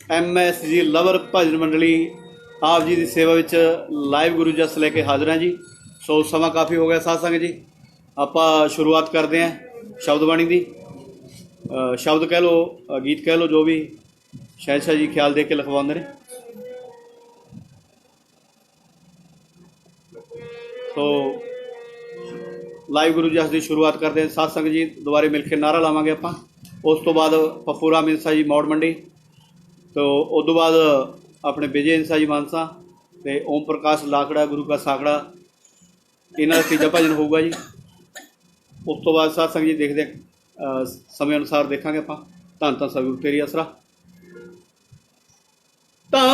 MSG lover ਭਜਨ ਮੰਡਲੀ ਆਪ ਜੀ ਦੀ ਸੇਵਾ ਵਿੱਚ ਲਾਈਵ ਗੁਰੂ ਜਸ ਲੈ ਕੇ ਹਾਜ਼ਰ ਹਾਂ ਜੀ। ਸੋ ਸਮਾਂ ਕਾਫੀ ਹੋ ਗਿਆ ਸਾਧ ਸੰਗਤ ਜੀ, ਆਪਾਂ ਸ਼ੁਰੂਆਤ ਕਰਦੇ ਹਾਂ ਸ਼ਬਦ ਬਾਣੀ ਦੀ। ਸ਼ਬਦ ਕਹਿ ਲਓ, ਗੀਤ ਕਹਿ ਲਓ, ਜੋ ਵੀ ਸ਼ਹਿਨशाह ਜੀ ਖਿਆਲ ਦੇ ਕੇ ਲਿਖਵਾਉਂਦੇ ਨੇ। ਸੋ ਲਾਈਵ ਗੁਰੂ ਜਸ ਦੀ ਸ਼ੁਰੂਆਤ ਕਰਦੇ ਹਾਂ ਸਾਧ ਸੰਗਤ ਜੀ। ਦੁਬਾਰੇ ਮਿਲ ਕੇ ਨਾਰਾ ਲਾਵਾਂਗੇ ਆਪਾਂ। ਉਸ ਤੋਂ ਬਾਅਦ ਪੱਪੂ ਰਾਮ ਇੰਸਾ ਜੀ ਮੌੜ ਮੰਡੀ, तो उस तो बाद अपने विजय इंसा जी मानसा, तो ओम प्रकाश लाखड़ा गुरु का साखड़ा, इन्हों का तीजा भजन होगा जी। उस तो बाद साध संगत जी देखते समय अनुसार देखा आप धन धन सतगुरु तेरी आसरा। धन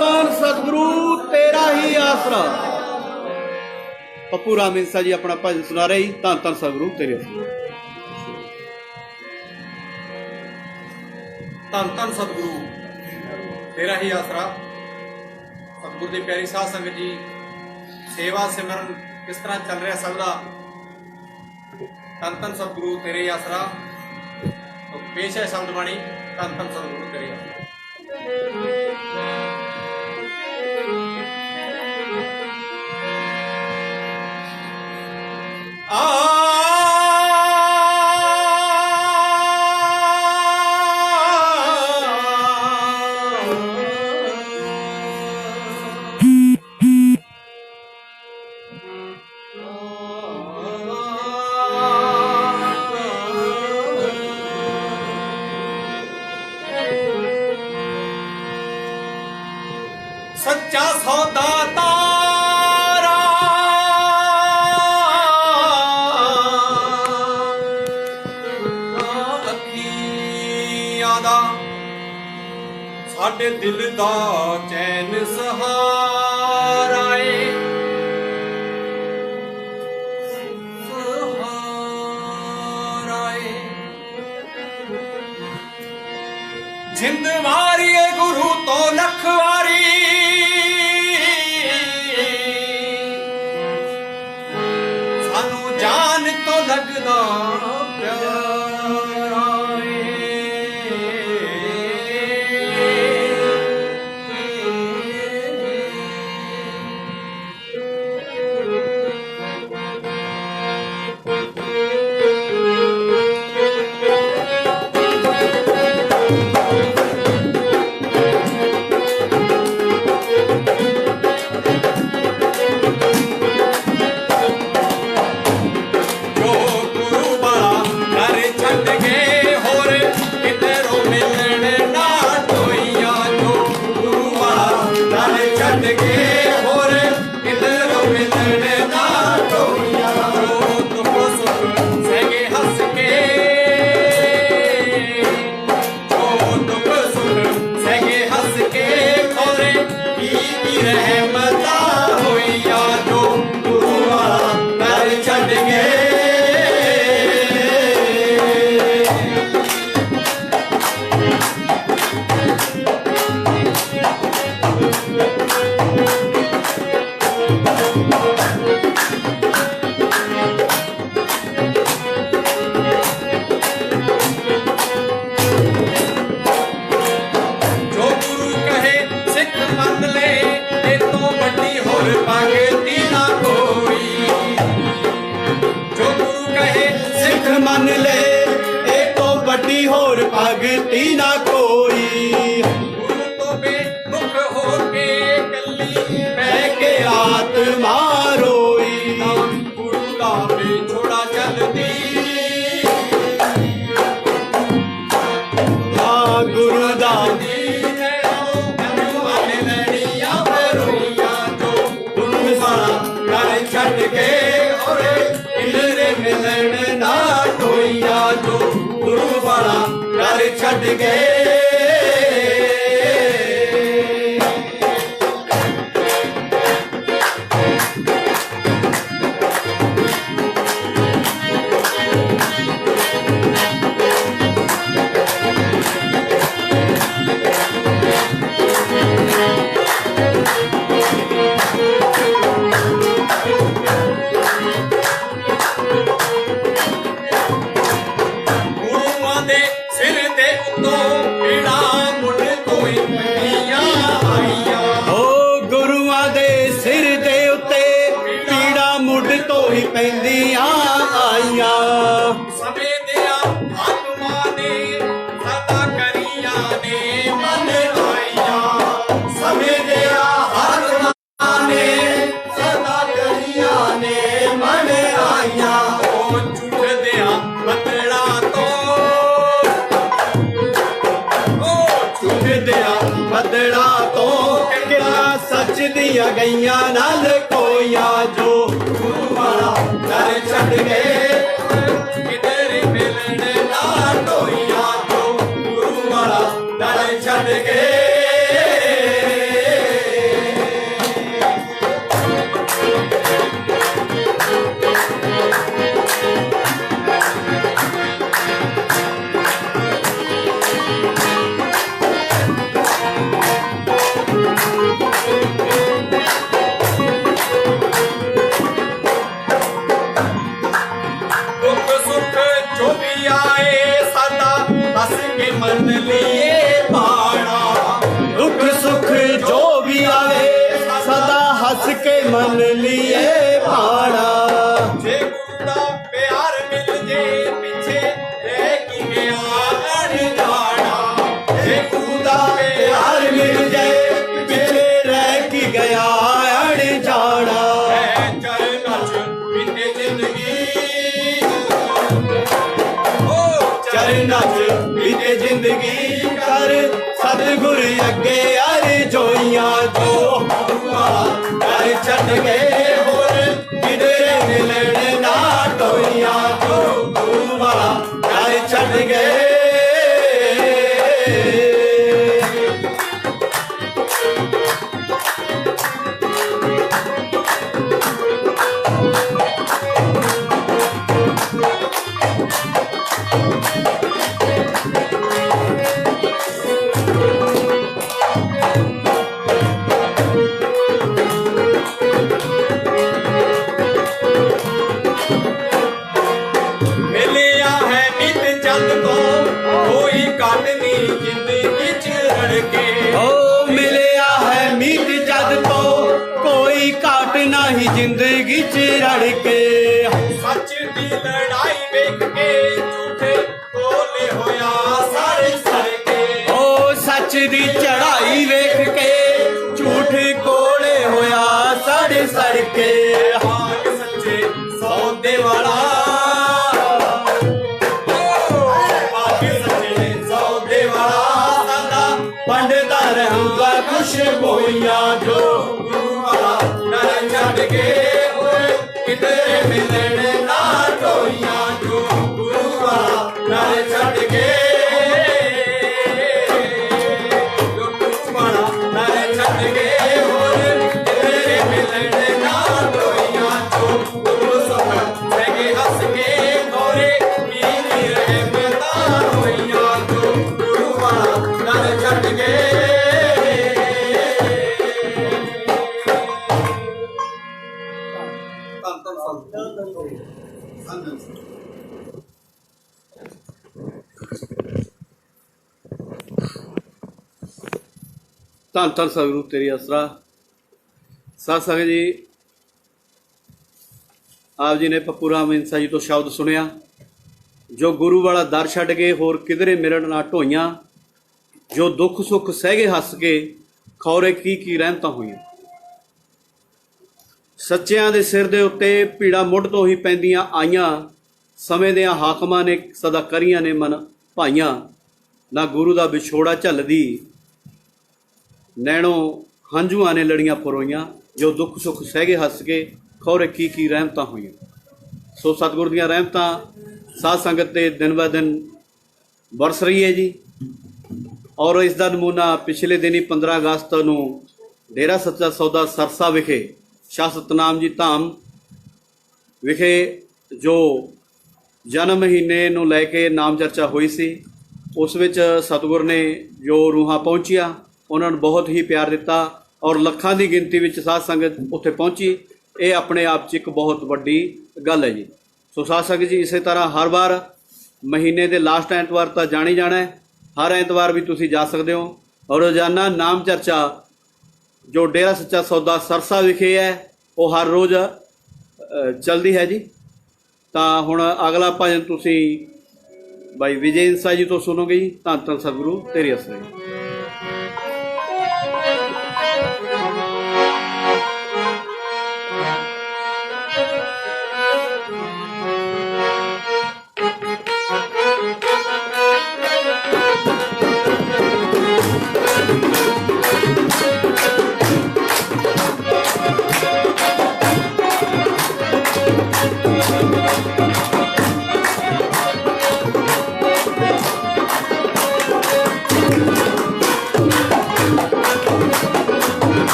धन सतगुरु तेरा ही आसरा। पप्पू राम इंसा जी अपना भजन सुना रहे, धन धन सतगुरु तेरी आसरा। धन धन सतगुरु तेरा ही आसरा। सतगुरु की प्यारी साध संगत जी, सेवा सिमरन किस तरह चल रहा सबका। धन धन सतगुरु तेरे ही आसरा। तो पेश है शब्द बाणी, धन धन सतगुरु तेरे ही आसरा। सच्चा सौदा तारा अखियां दा साडे दिल दा चैन सहारा है। जिंद वारी गुरु तो लखवारी, जान तो लगदा प्यारा मन ले, ए तो बड़ी होर भगती ना कोई। गुरु तो बेमुख होके कली बह के आत्मा रोई, गुरु दा बिछोड़ा चलदी। हाँ गुरु दा छड़ के मिलन ना टोइया, जो गुरु वाला घर छड़ गए। ਤੋਂ ਪੀੜਾ ਮੁੱਢ ਤੋਂ ਹੀ ਪਈਆਂ ਆਈਆਂ। ਓ ਗੁਰੂਆਂ ਦੇ ਸਿਰ ਦੇ ਉੱਤੇ ਪੀੜਾ ਮੁੱਢ ਤੋਂ ਹੀ ਪੈਂਦੀਆਂ ਆਈਆਂ। ਸਮੇਂ ਦੀਆਂ ਹਾਕਮਾਂ ਨੇ ਸਦਾ ਕਰੀਆਂ ਨੇ ਮਨ ਆਈਆਂ। ਸਮੇਂ ਦੀਆਂ ਹਾਕਮਾਂ ਨੇ ਸਦਾ ਕਰੀਆਂ ਨੇ ਮਨ ਆਈਆਂ। ਉਹ ਝੂਠ ਦਿਆਂ ਬੱਦਲਾਂ ਤੋਂ, ਉਹ ਝੂਠ ਦਿਆਂ ਬੱਦਲਾਂ ਤੋਂ ਕਿਲਾ ਸੱਚ ਦੀਆਂ ਗਈਆਂ ਨਾਲ ਕੋਈਆਂ। ਜੋ ਗੁਰੂ ਵਾਲਾ ਦਰ ਛੱਡ ਗਏ ਕਿਧਰੇ ਮਿਲਣ ਨਾ ਢੋਈਆਂ। ਜੋ ਗੁਰੂ ਵਾਲਾ ਦਰ ਛੱਡ ਗਏ। ਦੁੱਖ ਸੁੱਖ ਜੋ ਵੀ ਆਏ ਸਾਡਾ ਦੱਸ ਕੇ ਮੰਨ ਲਈਏ ਬਾਣਾ। ਦੁੱਖ ਸੁੱਖ ਜੋ ਵੀ ਆਵੇ ਸਦਾ ਹੱਸ ਕੇ ਮੰਨ ਲਈਏ ਭਾਣਾ। ਜੇ ਗੁਰੂ ਦਾ ਪਿਆਰ ਮਿਲ ਜੇ ਪਿੱਛੇ ਰਹਿ ਕੀ ਗਿਆ ਅਣਜਾਣਾ। ਜੇ ਗੁਰੂ ਦਾ ਪਿਆਰ ਮਿਲ ਜਾਏ ਪਿਛੇ ਰਹਿ ਕੀ ਗਿਆ ਅਣਜਾਣਾ। ਹੈ ਚਰਨਾਂ 'ਚ ਬੀਤੇ ਜ਼ਿੰਦਗੀ, ਓ ਚਰਨਾਂ 'ਚ ਬੀਤੇ ਜ਼ਿੰਦਗੀ ਕਰ ਸਤਿਗੁਰ ਅੱਗੇ ਅਰਜ਼ੋਈਆਂ। ਜੋ ਗੁਰੂਆਂ ਕਰ ਛੱਡ ਗਏ ਹੋਰ ਕਿਧਰੇ ਮਿਲਣ ਨਾ ਢੋਈਆਂ। ਜੋ ਗੁਰੂ ਵਾਲਾ ਕਰ ਛੱਡ ਗਏ। ਮਿਲਿਆ ਹੈ ਨਿਤ ਜਦ ਤੋਂ ਕੋਈ ਘਟ ਨਹੀਂ ਜ਼ਿੰਦਗੀ 'ਚ ਰੜਕੇ। ਓ ਮਿਲਿਆ ਹੈ ਮੀਤ ਜਦ ਤੋਂ ਕੋਈ ਘਾਟ ਨਹੀਂ ਜ਼ਿੰਦਗੀ 'ਚ ਰੜ ਕੇ। ਸੱਚ ਦੀ ਲੜਾਈ ਵੇਖ ਕੇ ਝੂਠੇ ਕੋਲੇ ਹੋਇਆ ਸਾਰੇ ਸੜਕੇ। ਓ ਸੱਚ ਦੀ ਚੜ੍ਹਾਈ ਵੇਖ ਕੇ ਝੂਠ ਕੋਲੇ ਹੋਇਆ ਸਾਡੇ ਸੜਕੇ। ਭਾਗ ਸੱਚੇ ਸੌਦੇ ਵਾਲਾ, ਭਾਗ ਸੱਚੇ ਸੌਦੇ ਵਾਲਾ ਸਦਾ ਪੰਡਤਾਂ ਰਹੂਗਾ ਖੁਸ਼ਬੋਈਆਂ। ਜੋ ਗੁਰੂ ਵਾਲਾ ਦਰ ਛੱਡ ਕੇ ਓਏ ਕਿਧਰੇ ਮਿਲਣ ਨਾ ਢੋਈਆਂ। ਜੋ ਗੁਰੂ ਵਾਲਾ ਦਰ ਛੱਡ ਕੇ, ਜੋ ਗੁਰੂ ਵਾਲਾ ਦਰ ਛੱਡ ਕੇ ਓਏ ਕਿਧਰੇ ਮਿਲਣ ਨਾ ਢੋਈਆਂ। ਜੋ ਗੁਰੂ ਸੁਖ ਸਹਿਗੇ ਹੱਸ ਕੇ ਖੋਰੇ ਕੀ ਰਹਿਮਤਾਂ ਹੋਈਆਂ। ਜੋ ਗੁਰੂ ਵਾਲਾ ਦਰ ਛੱਡ ਕੇ। ਧੰਨ ਧੰਨ ਸਤਿਗੁਰੂ ਤੇਰੀ ਅਸਰਾ। ਸਾਧ ਸੰਗਤ ਜੀ, ਆਪ ਜੀ ਨੇ ਪੱਪੂ ਰਾਮ ਇੰਸਾ ਜੀ ਤੋਂ ਸ਼ਬਦ ਸੁਣਿਆ, ਜੋ ਗੁਰੂ ਵਾਲਾ ਦਰ ਛੱਡ ਕੇ ਹੋਰ ਕਿਧਰੇ ਮਿਲਣ ਨਾ ਢੋਈਆਂ। ਜੋ ਦੁੱਖ ਸੁੱਖ ਸਹਿਗੇ ਹੱਸ ਕੇ ਖੌਰੇ ਕੀ ਰਹਿਮਤਾਂ ਹੋਈਆਂ। ਸੱਚਿਆਂ ਦੇ ਸਿਰ ਦੇ ਉੱਤੇ ਪੀੜਾ ਮੁੱਢ ਤੋਂ ਹੀ ਪੈਂਦੀਆਂ ਆਈਆਂ। ਸਮੇਂ ਦਿਆਂ ਹਾਕਮਾਂ ਨੇ ਸਦਾ ਕਰੀਆਂ ਨੇ ਮਨ ਭਾਈਆਂ। ਨਾ ਗੁਰੂ ਦਾ ਵਿਛੋੜਾ ਝੱਲਦੀ ਨੈਣੋਂ ਹੰਝੂਆਂ ਨੇ ਲੜੀਆਂ ਪਰੋਈਆਂ। ਜੋ ਦੁੱਖ ਸੁੱਖ ਸਹਿਗੇ ਹੱਸ ਕੇ ਖੌਰੇ ਕੀ ਰਹਿਮਤਾਂ ਹੋਈਆਂ। ਸੋ ਸਤਿਗੁਰ ਦੀਆਂ ਰਹਿਮਤਾਂ ਸਾਧ ਸੰਗਤ ਤੇ ਦਿਨ ਬ ਦਿਨ ਬਰਸ ਰਹੀ ਹੈ ਜੀ। ਔਰ ਇਸ ਦਾ ਨਮੂਨਾ ਪਿਛਲੇ ਦਿਨੀ 15 ਅਗਸਤ ਨੂੰ ਡੇਰਾ ਸੱਚਾ ਸੌਦਾ ਸਰਸਾ ਵਿਖੇ ਸ਼ਾਹ ਸਤਨਾਮ ਜੀ ਧਾਮ ਵਿਖੇ ਜੋ ਜਨਮ ਮਹੀਨੇ ਨੂੰ ਲੈ ਕੇ ਨਾਮ ਚਰਚਾ ਹੋਈ ਸੀ, ਉਸ ਵਿੱਚ ਸਤਿਗੁਰ ਨੇ ਜੋ ਰੂਹਾਂ ਪਹੁੰਚੀਆਂ ਉਹਨਾਂ ਨੂੰ ਬਹੁਤ ਹੀ ਪਿਆਰ ਦਿੱਤਾ ਔਰ ਲੱਖਾਂ ਦੀ ਗਿਣਤੀ ਵਿੱਚ ਸਾਧ ਸੰਗਤ ਉੱਥੇ ਪਹੁੰਚੀ। ਇਹ ਆਪਣੇ ਆਪ 'ਚ ਇੱਕ ਬਹੁਤ ਵੱਡੀ ਗੱਲ ਹੈ ਜੀ। ਸੋ ਸਾਧ ਸੰਗਤ ਜੀ, ਇਸੇ ਤਰ੍ਹਾਂ ਹਰ ਵਾਰ ਮਹੀਨੇ ਦੇ ਲਾਸਟ ਐਤਵਾਰ ਤਾਂ ਜਾਣੀ ਜਾਣਾ ਹੈ, हर एतवार भी तुसी जा सकते हो। और रोजाना नाम चर्चा जो डेरा सच्चा सौदा सरसा विखे है वो हर रोज़ चलती है जी। तो हुण अगला भजन तुसी भाई विजय इंसा जी तो सुनोगे जी। धन धन सतगुरु तेरी असरे।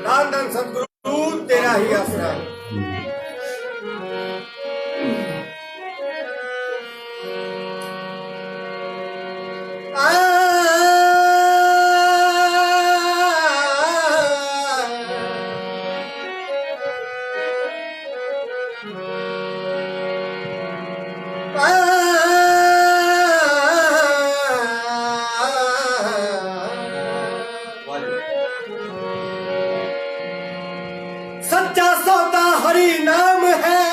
धन धन सतगुरु तेरा ही आसरा। सच्चा सौदा हरि नाम है,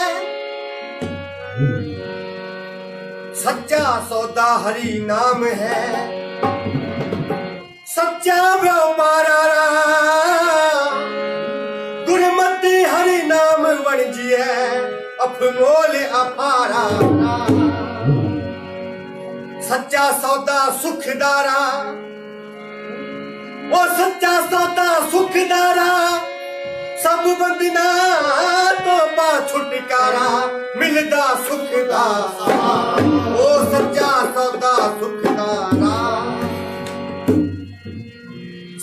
सच्चा सौदा हरि नाम है, सच्चा व्यापारा गुरमति हरि नाम वणजी है अफमोल अपारा। सच्चा सौदा सुखदारा, वो सच्चा सौदा सुखदारा, सब बंदना तो पा छुटकारा मिलदा सुखदा। ओ सच्चा सौदा सुखदारा,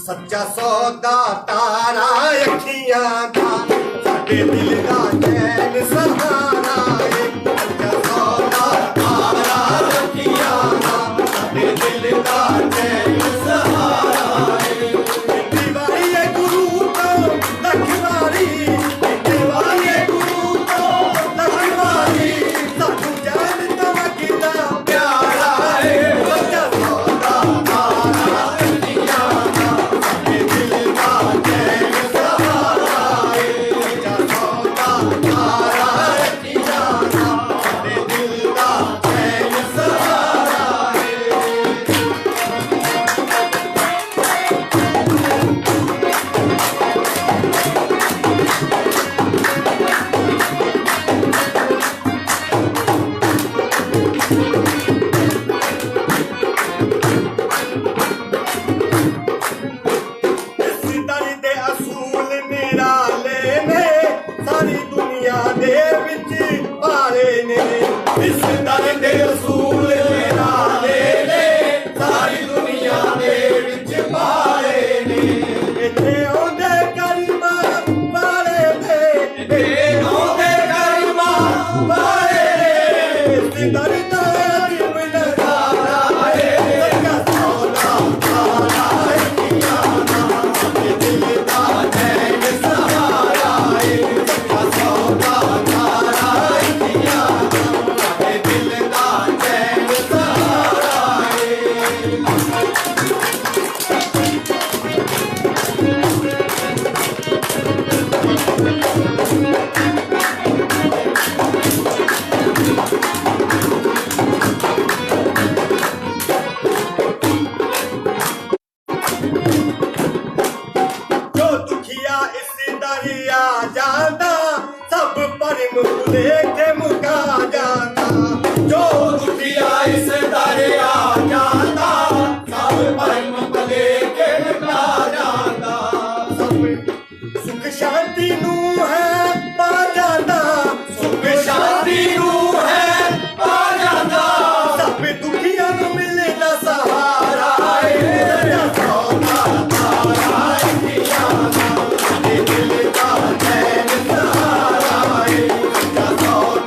सच्चा सौदा तारा अखियां दा साडे दिल दा चैन सहारा। सच्चा सौदा तारा अखियां दा साडे दिल दा चैन सहारा। Oh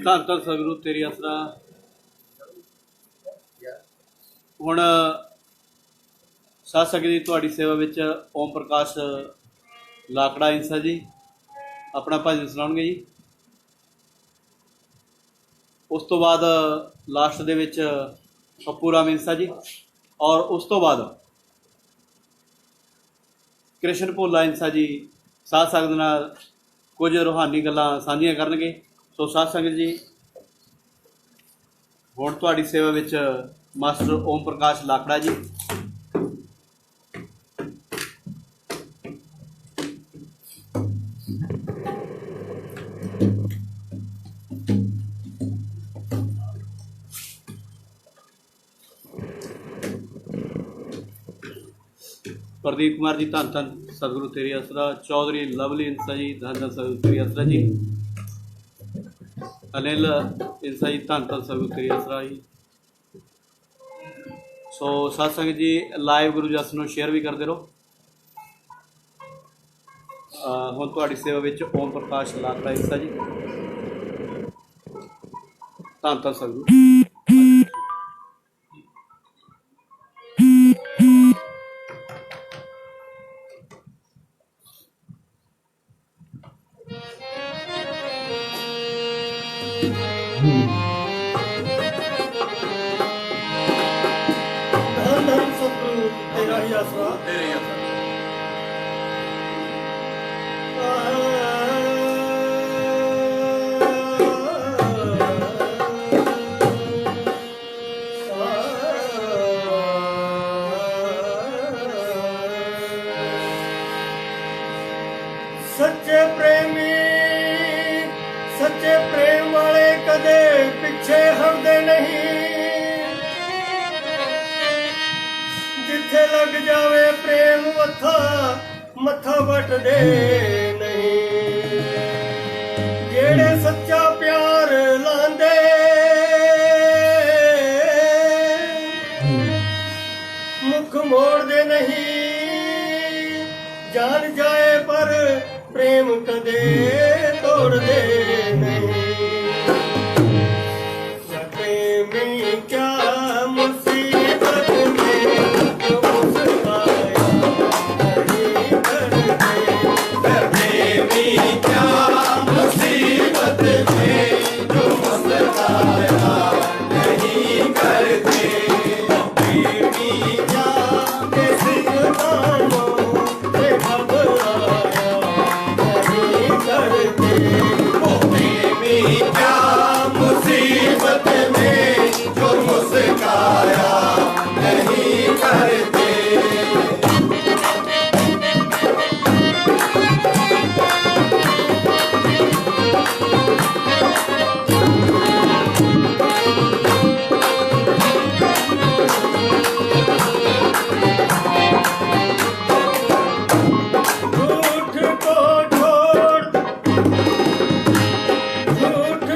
ਧੰਨ ਧੰਨ ਸਤਿਗੁਰੂ ਤੇਰੀ ਆਸਰਾ। ਹੁਣ ਸਾਧ ਸੰਗਤ ਜੀ ਤੁਹਾਡੀ ਸੇਵਾ ਵਿੱਚ ਓਮ ਪ੍ਰਕਾਸ਼ ਲਾਕੜਾ ਇੰਸਾ ਜੀ ਆਪਣਾ ਭਜਨ ਸੁਣਾਉਣਗੇ ਜੀ। ਉਸ ਤੋਂ ਬਾਅਦ ਲਾਸਟ ਦੇ ਵਿੱਚ ਪੱਪੂ ਰਾਮ ਇੰਸਾ ਜੀ, ਔਰ ਉਸ ਤੋਂ ਬਾਅਦ ਕ੍ਰਿਸ਼ਨ ਭੋਲਾ ਇੰਸਾ ਜੀ ਸਾਧ ਸੰਗਤ ਨਾਲ ਕੁਝ ਰੂਹਾਨੀ ਗੱਲਾਂ ਸਾਂਝੀਆਂ ਕਰਨਗੇ। ਸੋ ਸਾਧ ਸੰਗਤ ਜੀ ਹੁਣ ਤੁਹਾਡੀ ਸੇਵਾ ਵਿੱਚ ਮਾਸਟਰ ਓਮ ਪ੍ਰਕਾਸ਼ ਲਾਕੜਾ ਜੀ। प्रदीप कुमार जी धन धन सतगुरु तेरी आसरा। चौधरी लवली इंसा जी धन धन सतगुरु तेरी आसरा जी। अनिल इंसा जी धन धन सतगुरु तेरी आसरा जी। सो साध संगत जी लाइव गुरु जस नूं शेयर भी करते रहो। हुण तुहाडी सेवा विच ओम प्रकाश लाकड़ा इंसा जी धन धन सतगुरु। धन धन सतगुरु तेरा ही आसरा। सच्चे प्रेमी सच्चे प्रेम वाले कदे पिछे हटदे नहीं। जिथे लग जावे प्रेम मथा मथा वटदे नहीं। जेड़े सच्चा प्यार लांदे मुख मोड़दे नहीं। जान जाए पर प्रेम कदे तोड़दे नहीं। प्रेमी क्या मुसीबत में जो मुस्काया नहीं करते। प्रेमी क्या मुसीबत में जो मुस्काया नहीं करते। प्रेमी क्या किसी गानों से घबराया नहीं करते। प्रेमी क्या मुसीबत में जो मुस्काया नहीं करते। झूठ को छोड़ झूठ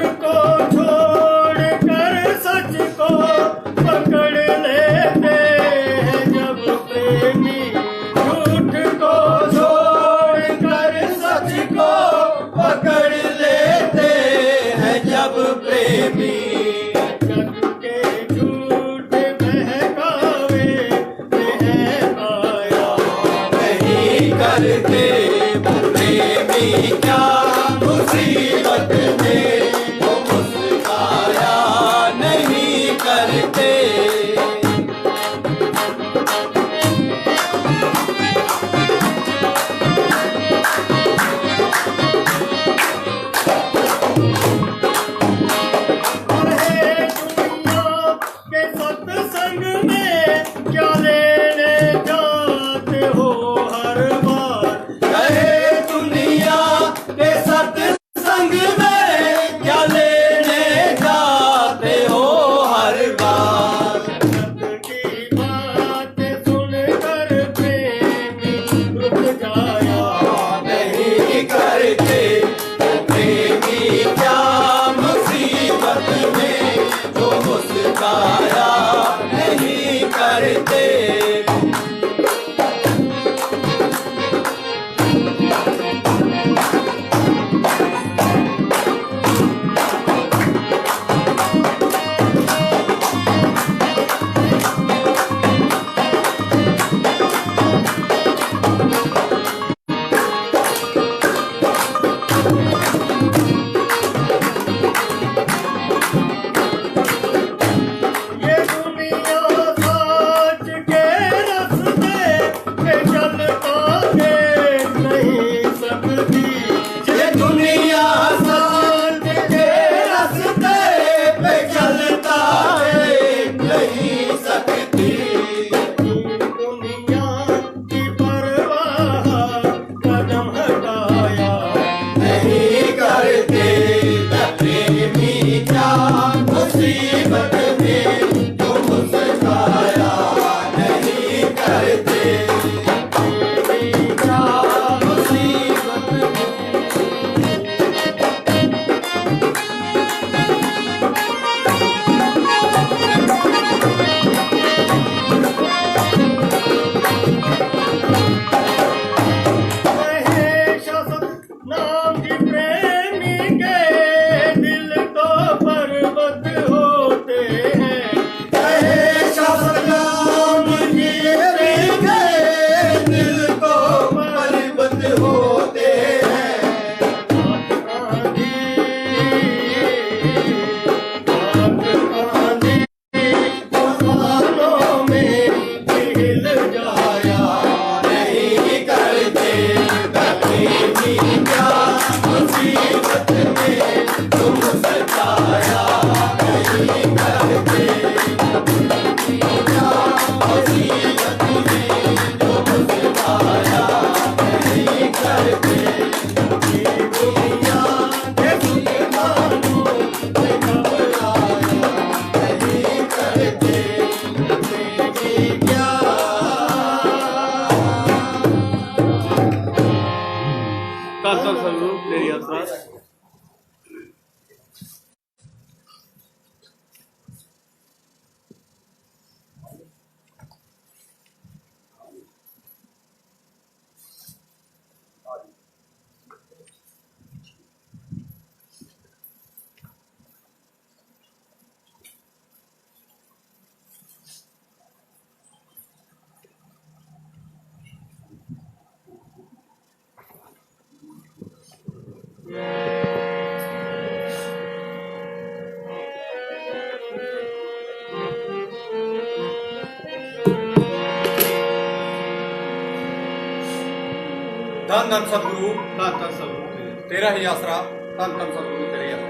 ਧੰਨ ਧੰਨ ਸਤਿਗੁਰੂ ਧੰਨ ਧੰਨ ਸਤਿਗੁਰੂ ਤੇਰੇ। ਤੇਰਾ ਹੀ ਆਸਰਾ, ਧੰਨ ਧੰਨ ਸਤਿਗੁਰੂ ਤੇਰਾ ਹੀ ਆਸਰਾ।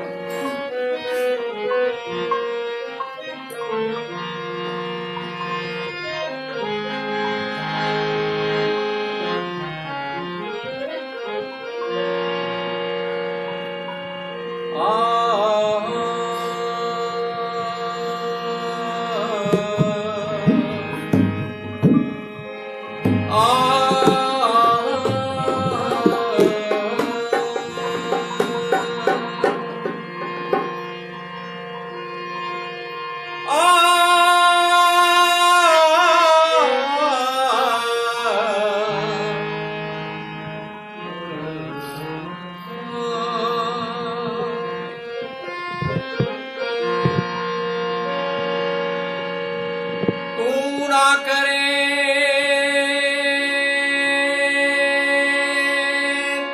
ਤੂੰ ਨਾ ਕਰੇ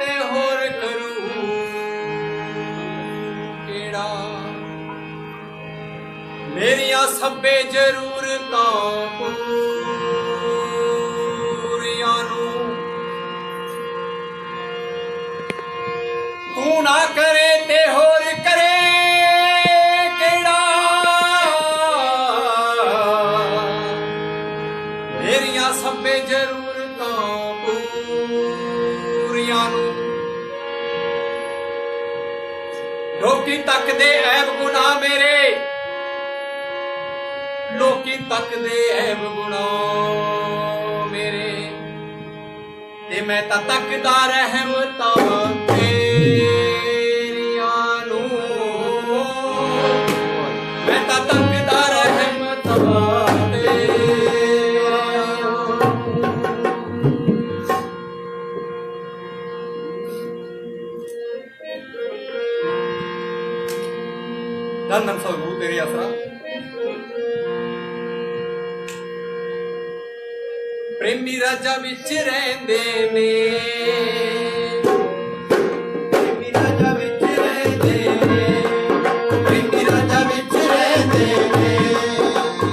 ਤੇ ਹੋਰ ਕਰੂ ਕਿਹੜਾ, ਮੇਰੀਆਂ ਸਭੇ ਜ਼ਰੂਰਤਾਂ ਪੂਰੀਆਂ ਨੂੰ ਤੂੰ ਨਾ ਕਰੇ ਤੇ ਹੋਰ ਕਰੇ ਕਿਹੜਾ, ਮੇਰੀਆਂ ਸਭੇ ਜ਼ਰੂਰਤਾਂ ਪੂਰੀਆਂ ਨੂੰ ਲੋਕੀ ਤੱਕਦੇ ਐਬ ਗੁਨਾਹ ਮੇਰੇ, ਲੋਕੀ ਤੱਕਦੇ ਐਬ ਗੁਨਾਹ ਮੇਰੇ, ਤੇ ਮੈਂ ਤਾਂ ਤੱਕਦਾ ਰਹਿਮਤਾਂ ਤੇਰੀਆਂ ਨੂੰ, ਮੈਂ ਤਾਂ ਤੱਕਦਾ ਰਹਿਮਤਾਂ ਤੇਰੀਆਂ ਨੂੰ। ਧੰਨ ਧੰਨ ਸਤਿਗੁਰੂ ਤੇਰੀ ਆਸਰਾ। ਪ੍ਰੇਮੀ ਰਾਜਾ ਵਿੱਚ ਰਹਿੰਦੇ ਨੇ, ਪ੍ਰੇਮੀ ਰਾਜਾ ਵਿੱਚ ਰਹਿੰਦੇ ਨੇ, ਪ੍ਰੇਮੀ ਰਾਜਾ ਵਿੱਚ ਰਹਿੰਦੇ ਨੇ,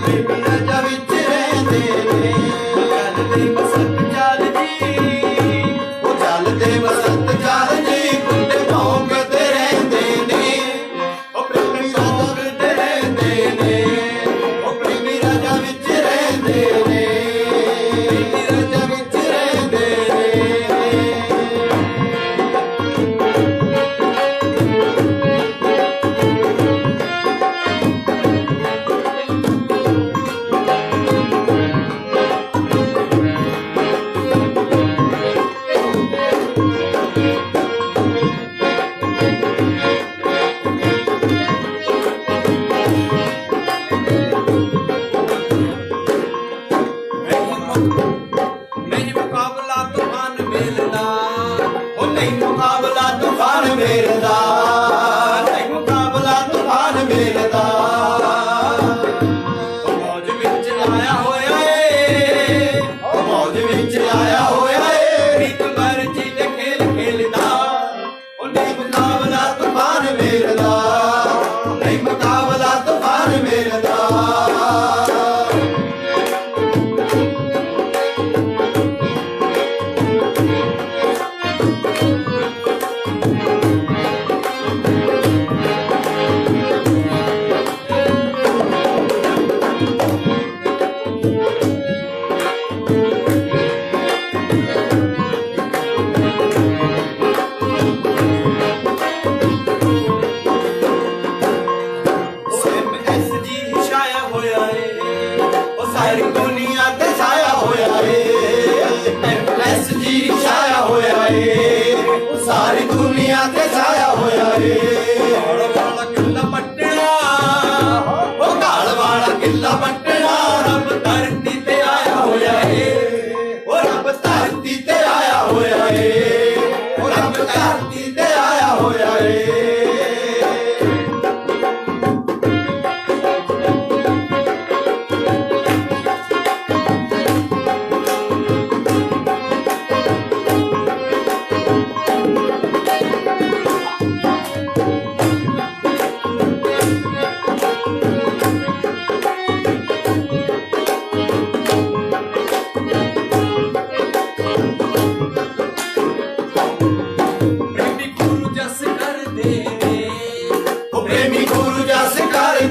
ਪ੍ਰੇਮੀ ਰਾਜਾ ਵਿੱਚ ਰਹਿੰਦੇ ਨੇ। ਚੱਲਦੇ ਬਸੰਤ ਚਾਲ ਜੀ, ਉਹ ਚੱਲਦੇ ਬਸੰਤ ਚਾਲ ਜੀ, ਕੁੰਡੇ ਭੌਂਕਦੇ ਰਹਿੰਦੇ ਨੇ। ਉਹ ਪ੍ਰੇਮੀ ਰਾਜਾ ਵਿੱਚ ਰਹਿੰਦੇ ਨੇ, ਉਹ ਪ੍ਰੇਮੀ ਰਾਜਾ ਵਿੱਚ ਰਹਿੰਦੇ ਨੇ, ਪ੍ਰੇਮੀ ਰਾਜਾ ਵਿੱਚ ਰਹਿੰਦੇ ਨੇ।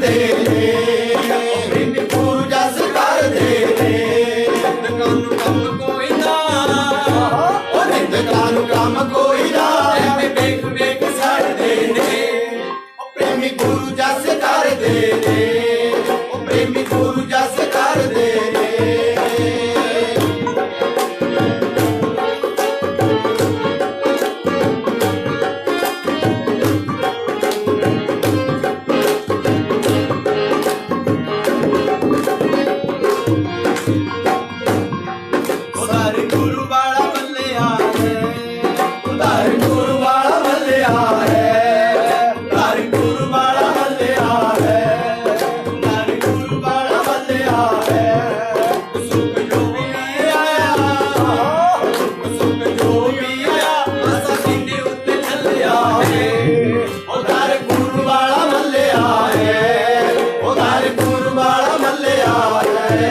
ਕਰਦੇ ਨੇ ਪ੍ਰੇਮੀ ਗੁਰੂ ਜਸ ਕਰਦੇ ਨੇ ਨਿੰਦਕਾਂ ਨੂੰ ਕੰਮ ਕੋਈ ਨਾ ਉਹ ਨਿੰਦਕਾਂ ਨੂੰ ਕੰਮ ਕੋਈ ਨਾ ਐਵੇਂ ਵੇਖ ਵੇਖ ਸੜਦੇ ਨੇ ਉਹ ਪ੍ਰੇਮੀ ਗੁਰੂ ਜਸ ਕਰਦੇ ਨੇ ਉਹ ਪ੍ਰੇਮੀ ਗੁਰੂ ਜਸ ਕਰਦੇ ਨੇ ਉਧਾਰ ਗੁਰੂ ਵਾਲਾ ਮੱਲਿਆ ਹੈ ਉਧਾਰ ਗੁਰੂ ਵਾਲਾ ਮੱਲਿਆ ਹੈ ਉਧਾਰ ਗੁਰੂ ਵਾਲਾ ਮੱਲਿਆ ਹੈ ਉਧਾਰ ਗੁਰੂ ਵਾਲਾ ਮੱਲਿਆ ਹੈ ਸੁਖ ਜੋ ਵੀ ਆਇਆ ਸੁਖ ਜੋ ਵੀ ਆਇਆ ਅਸਾਂ ਸੀਨੇ ਉੱਤੇ ਚੱਲਿਆ ਹੈ ਉਧਾਰ ਗੁਰੂ ਵਾਲਾ ਮੱਲਿਆ ਹੈ ਉਧਾਰ ਗੁਰੂ ਵਾਲਾ ਮੱਲਿਆ ਹੈ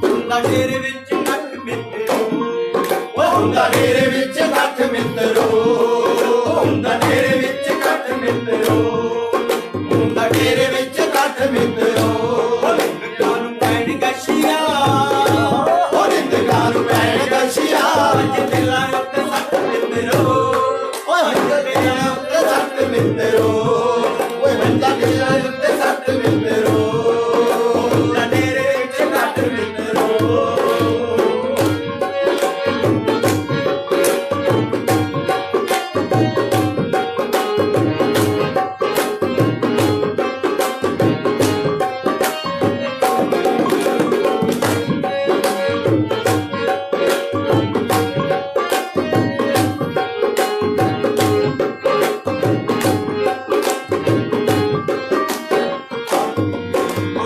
ਹੁੰਦਾ ਡੇਰੇ ਵਿੱਚ ਨੱਠ ਮਿੱਤਰੋ ਉਹ ਹੁੰਦਾ ਡੇਰੇ ਵਿੱਚ ਨੱਠ ਮਿੱਤਰੋ ਹੁੰਦਾ ਡੇਰੇ ਵਿੱਚ ਨੱਠ ਮਿੱਤਰੋ ਹੁੰਦਾ ਡੇਰੇ ਵਿੱਚ ਨੱਠ ਮਿੱਤਰੋ ਉਹ ਨਿੰਦਕਾਂ ਨੂੰ ਪੈਣ ਗਸ਼ੀਆਂ ਉਹ ਨਿੰਦਕਾਂ ਨੂੰ ਪੈਣ ਗਸ਼ੀਆਂ ਅੱਜ ਦਿਲਾਂ ਉੱਤੇ ਸੱਟ ਮਿੱਤਰੋ ਓਏ ਅੱਜ ਦਿਲਾਂ ਉੱਤੇ ਸੱਟ ਮਿੱਤਰੋ ਓਏ ਬੰਦਾ ਦਿਲਾਂ ਉੱਤੇ ਸੱਟ ਮਿੱਤਰੋ ਹੁੰਦਾ ਡੇਰੇ ਵਿੱਚ ਨੱਠ ਮਿੱਤਰੋ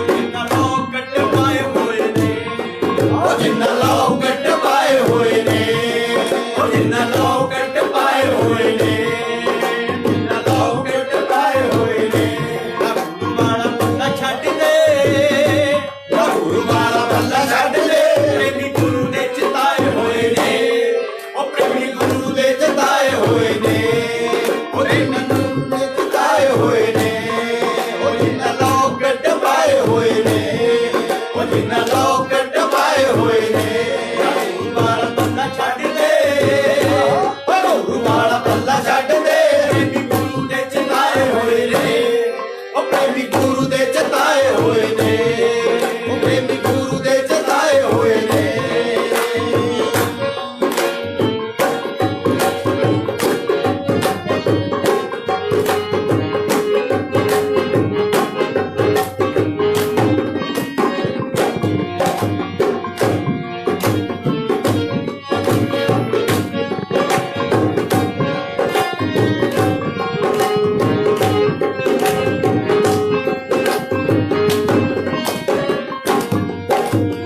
ਜਿੰਨਾ ਲੋਕ ਗੱਟ ਪਾਏ ਹੋਏ ਨੇ ਉਹ ਜਿੰਨਾ ਲੋਕ ਗੱਟ ਪਾਏ ਹੋਏ ਨੇ ਉਹ ਜਿੰਨਾ ਲੋਕ ਗੱਟ ਪਾਏ ਹੋਏ ਨੇ ਜਿੰਨਾ ਲੋਕ ਗੱਟ ਪਾਏ ਹੋਏ ਨੇ ਗੁਰੂ ਵਾਲਾ ਬੰਦਾ ਛੱਡ ਦੇ ਗੁਰੂ ਵਾਲਾ ਬੰਦਾ ਛੱਡ ਦੇ ਪ੍ਰੇਮੀ ਗੁਰੂ ਦੇ ਚਿਤਾਏ ਹੋਏ ਨੇ ਉਹ ਪ੍ਰੇਮੀ ਗੁਰੂ ਦੇ ਚਿਤਾਏ ਹੋਏ ਨੇ ਉਹਦੇ ਮਨ ਦੇ ਚਿਤਾਏ ਹੋਏ ਨੇ ਉਹ ਜਿੰਨਾ ਲੋਕ ਗੱਟ ਪਾਏ ਹੋਏ ਨੇ ਉਹ ਜਿੰਨਾ ਲੋਕ ਗੱਟ ਪਾਏ ਹੋਏ ਨੇ ਗੁਰੂ ਵਾਲਾ ਬੰਦਾ ਛੱਡ ਦੇ ਉਹ ਗੁਰੂ ਵਾਲਾ ਬੰਦਾ ਛੱਡ ਦੇ ਪ੍ਰੇਮੀ ਗੁਰੂ ਦੇ ਚਿਤਾਏ ਹੋਏ ਨੇ ਉਹ ਪ੍ਰੇਮੀ ਗੁਰੂ ਦੇ ਚਿਤਾਏ ਹੋਏ ਨੇ ਉਹ ਪ੍ਰੇਮੀ ਗੁਰੂ ਦੇ ਚਿਤਾਏ ਹੋਏ ਨੇ